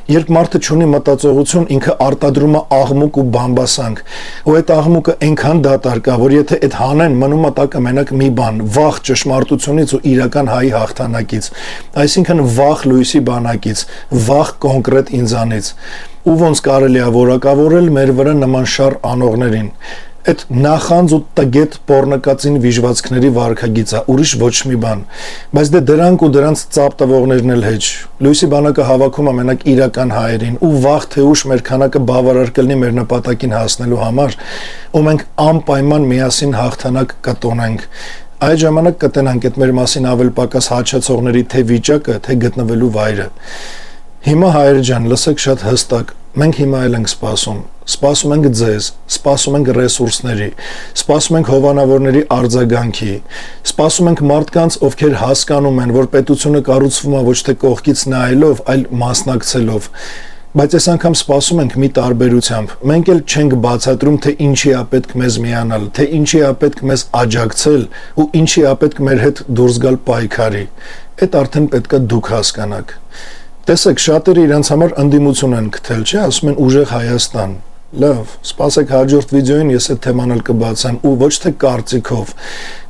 Երբ մարդը չունի մտածողություն, ինքը արտադրում է աղմուկ ու բամբասանք, ու այդ աղմուկը այնքան դատարկ է, որ եթե այդ հանեն, մնում է տակը մենակ մի բան՝ վախ ճշմարտությունից ու իրական հայի հաղթանակից, այսինքն վախ լույսի բանակից, վախ կոնկրետ ինձանից։ Ու ոնց կարելի է որակավորել մեր վրա նման շառ անողներին։ Այդ նախանձ ու տգետ պոռնկածին վիժվածքների վարքագիծը, ուրիշ ոչ մի բան։ Բայց դե դրանք ու դրանց ծապ տվողներն էլ հեչ։ Լույսի բանակը հավաքում է մենակ իրական հայերին ու վաղ թե ուշ մեր քանակը բավարար կլինի մեր նպատակին հասնելու համար, ու մենք անպայման միասին հաղթանակ կտոնենք։ Այդ ժամանակ կտենանք այդ մեր մասին ավել պակաս հաչացողների թե վիճակը, թե գտնվելու վայրը։ Հիմա հայր ջան, լսեք շատ հստակ, Մենք հիմա էլ ենք սպասում ենք ձեզ, սպասում ենք ռեսուրսների, սպասում ենք հովանավորների արձագանքի, սպասում ենք մարդկանց, ովքեր հասկանում են, որ պետությունը կառուցվում է ոչ թե կողքից նայելով, այլ մասնակցելով։ Բայց այս անգամ սպասում ենք մի տարբերությամբ։ Մենք էլ չենք բացատրում, թե ինչի է պետք մեզ միանալ, թե ինչի է պետք մեզ աջակցել ու ինչի է պետք մեր հետ դուրս գալ պայքարի։ Այդ արդեն պետք է դուք հասկանաք։ Տեսեք, շատերը իրենց համար ընդդիմություն են գտել, չէ՞, ասում են ուժեղ Հայաստան։ Լավ, սպասեք հաջորդ վիդեոին ես այդ թեման էլ կբացեմ ու ոչ թե կարծիքով,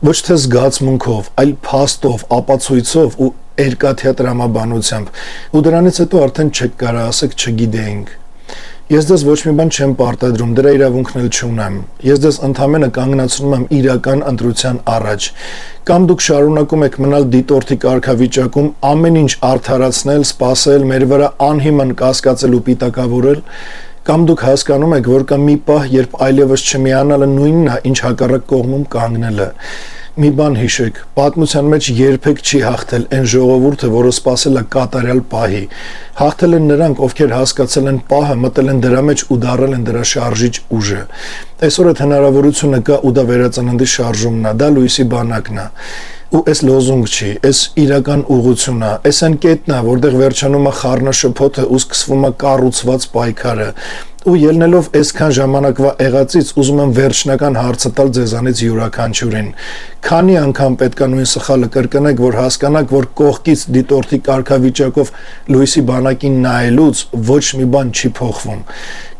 ոչ թե զգացմունքով, այլ փաստով, ապացույցով ու երկաթյա տրամաբանությամբ։ Ու դրանից հետո արդեն չեք կարա ասեք չգիտեինք։ Ես դες ոչ մի բան չեմ պարտադրում, դրա իրավունքն էլ չունեմ։ Ես դες ընդհանրապես կանգնացնում եմ իրական ընտրության առաջ։ Կամ դուք շարունակում եք մնալ դիտորդի կարգավիճակում, ամեն ինչ արդարացնել, սпасել, մեր վրա անհիմն կասկածել ու պիտակավորել, կամ դուք հասկանում եք, որ կա մի պահ, երբ այլևս չմիանալը նույնն է, ինչ հակառակ կողմում կանգնելը։ Մի բան հիշեք, պատմության մեջ երբեք չի հաղթել այն ժողովուրդը, որը սпасել է կատարյալ պահի։ Հաղթել են նրանք, ովքեր հասկացել են պահը, մտել են դրա մեջ ու դառել են դրա շարժիչ ուժը։ Այսօր այդ հնարավորությունը կա ու դա վերածննդի շարժումն է, դա Լուիսի բանակն է։ Ու այս լոզունգ չի, այս իրական ուղղությունն է, այս այն կետն է, որտեղ վերջանում է խառնաշփոթը ու սկսվում է կառուցված պայքարը։ Ու ելնելով այսքան ժամանակվա եղածից ուզում եմ վերջնական հարցը տալ ձեզանից յուրաքանչյուրին։ Քանի անգամ պետք է նույն սխալը կրկնեք, որ հասկանաք, որ կողքից դիտորդի կարգավիճակով Լուիսի բանակին նայելուց ոչ մի բան չի փոխվում։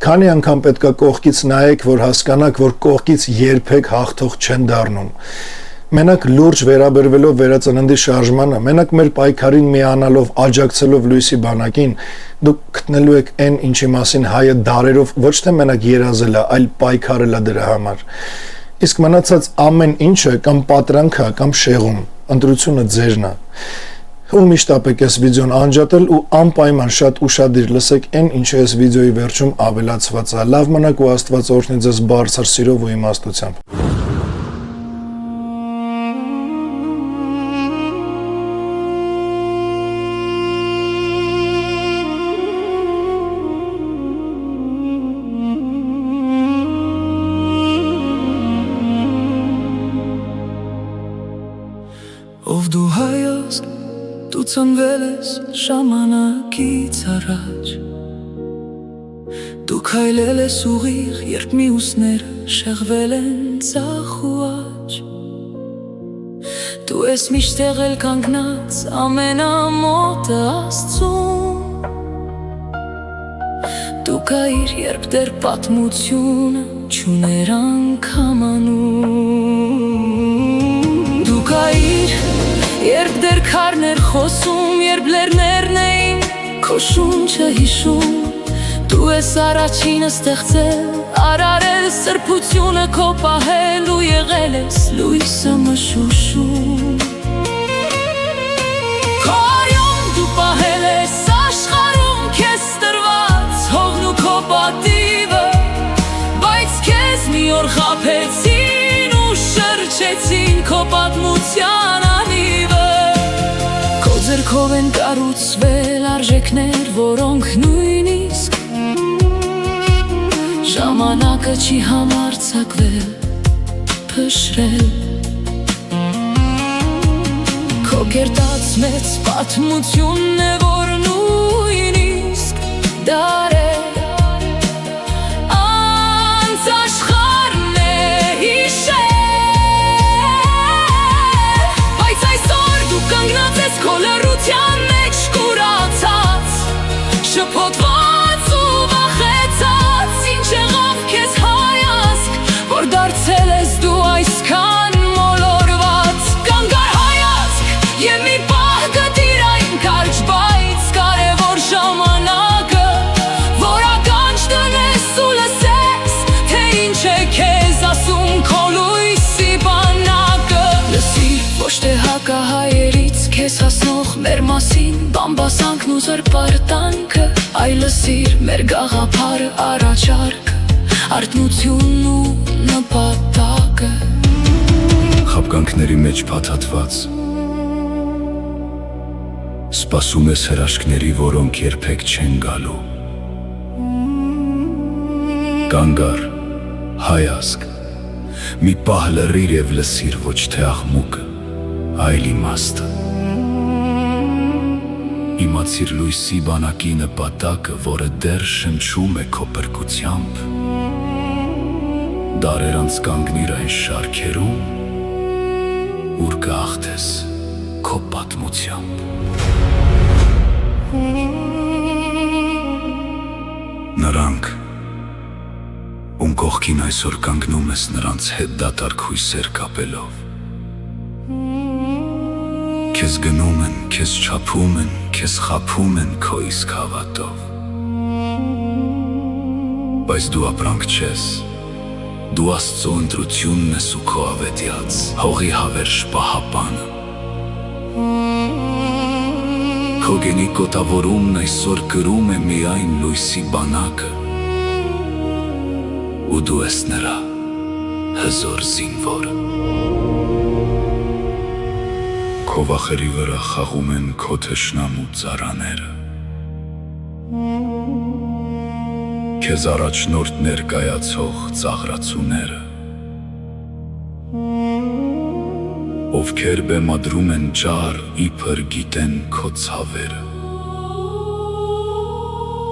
Քանի անգամ պետք է կողքից նայեք, որ հասկանաք, որ կողքից երբեք հաղթող չեն դառնում։ Մենակ լուրջ վերաբերվելով վերածննդի շարժմանը, մենակ մեր պայքարին միանալով, աջակցելով Լուիսի բանակին, դուք գտնելու եք այն, ինչի մասին հայը դարերով ոչ թե մենակ երազել է, այլ պայքարել է դրա համար։ Իսկ մնացած ամեն ինչը կամ պատրանք է, կամ շեղում, ընտրությունը ձերն է։ Ու միշտ ապեք այս վիդեոն անջատել ու անպայման շատ ուշադիր լսեք այն, ինչը այս վիդեոյի վերջում ավելացված է։ Լավ մնաք ու Աստված օրհնի ձեզ բարձր սիրով ու իմաստությամբ։ Ով դու հայոց, դու ծնվել ես ժամանակից առաջ, դու քայլել ես ուղիղ, երբ մյուսները շեղվել են ձախ ու աջ, դու ես միշտ եղել կանգնած ամենամոտը Աստծուն, դու կայիր, երբ դեռ պատմությունը չուներ անգամ անուն, դու կայիր, երբ դեռ քարներ խոսում, երբ լեռներն էին քո շունչը հիշում, դու ես առաջինը ստեղծել, արարել սրբությունը քո պահել ու եղել ես լույսը մշուշում։ Քո արյուն դու պահել ես աշխարհում քեզ տրված հողն ու քո պատիվը, բայց քեզ մի օր խաբեցին ու շրջեցին քո պատմության անիվը։ Քո ձեռքով են կառուցվել արժեքներ, որոնք նույնիսկ ժամանակը չի համարձակվել փշրել։ Քո կերտած մեծ պատմությունն է, որ նույնիսկ դարել անց աշխարհն է հիշել, բայց այսօր դու կանգնած ես քո լռության մեջ կուրացած, շփոթված ու վախեցած, ինչ եղավ քեզ հայացք, որ դարձել ես դու այսքան մոլորված։ Կանգար հայացք և մի պահ գտիր այն կարճ, բայց կարևոր ժամանակը, որ ականջ դնես ու լսես, թե ինչ է քեզ ասում քո լույսի բանակը։ Լսիր ոչ թե հակահայերից քեզ հասնող մեր մասին բամբասանքն ու զրպարտանքը, այլ լսիր մեր գաղափարը, առաջարկը, արթնությունն ու նպատակը։ Խաբկանքների մեջ փաթաթված սպասում ես հրաշքների, որոնք երբեք չեն գալու։ Կանգար, հայազգ, մի պահ լռիր և լսիր ոչ թե աղմուկը, այլ իմաստը։ Իմացիր լույսի բանակի նպատակը, որը դեռ շնչում է քո փրկությամբ։ Դարեր անց կանգնիր այն շարքերում, ուր կհաղթես քո պատմությամբ։ Նրանք, ում կողքին այսօր կանգնում ես, նրանց հետ դատարկ հույսեր կապելով, քեզ գնում են, քեզ չափում են, քեզ խաբում են քո իսկ հավատով։ Բայց դու ապրանք չես, դու Աստծո ընտրությունն ես ու քո ավետյաց, հողի հավերժ պահապանը։ Քո գենի կոտավորումն այսօր կրում է միայն լույսի բանակը, ու դու ես նրա հզոր զինվորը։ Քո վախերի վրա խաղում են քո թշնամու ծառաները, քեզ առաջնորդ ներկայացող ծաղրացուները, ովքեր բեմադրում են ճար, իբր գիտեն քո ցավերը,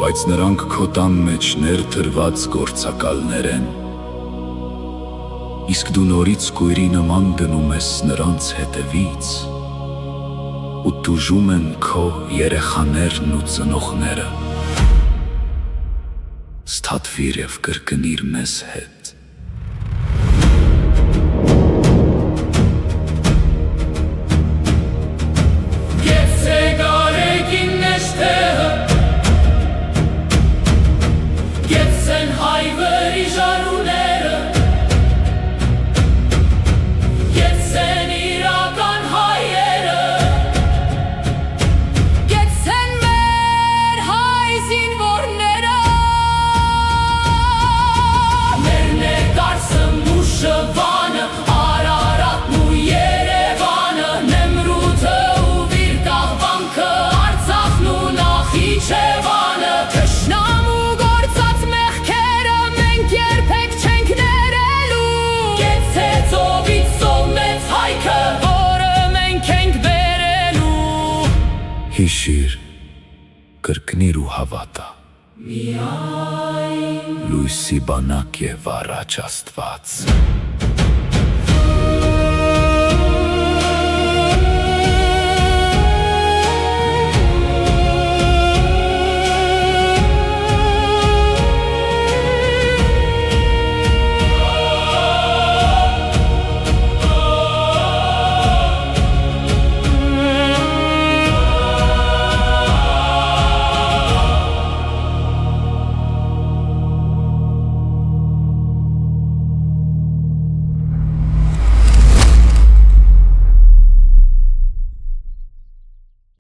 բայց նրանք քո տան մեջ ներդրված գործակալներ են, իսկ դու նորից կույրի նման գնում ես նրանց հետևից, ու տուժում են քո երեխաներն ու ծնողները։ Ստատվիր և կրկնիր մեզ հետ։ Հիշիր, կրկնիր ու հավատա, լույսի բանակ և առաջ Աստված։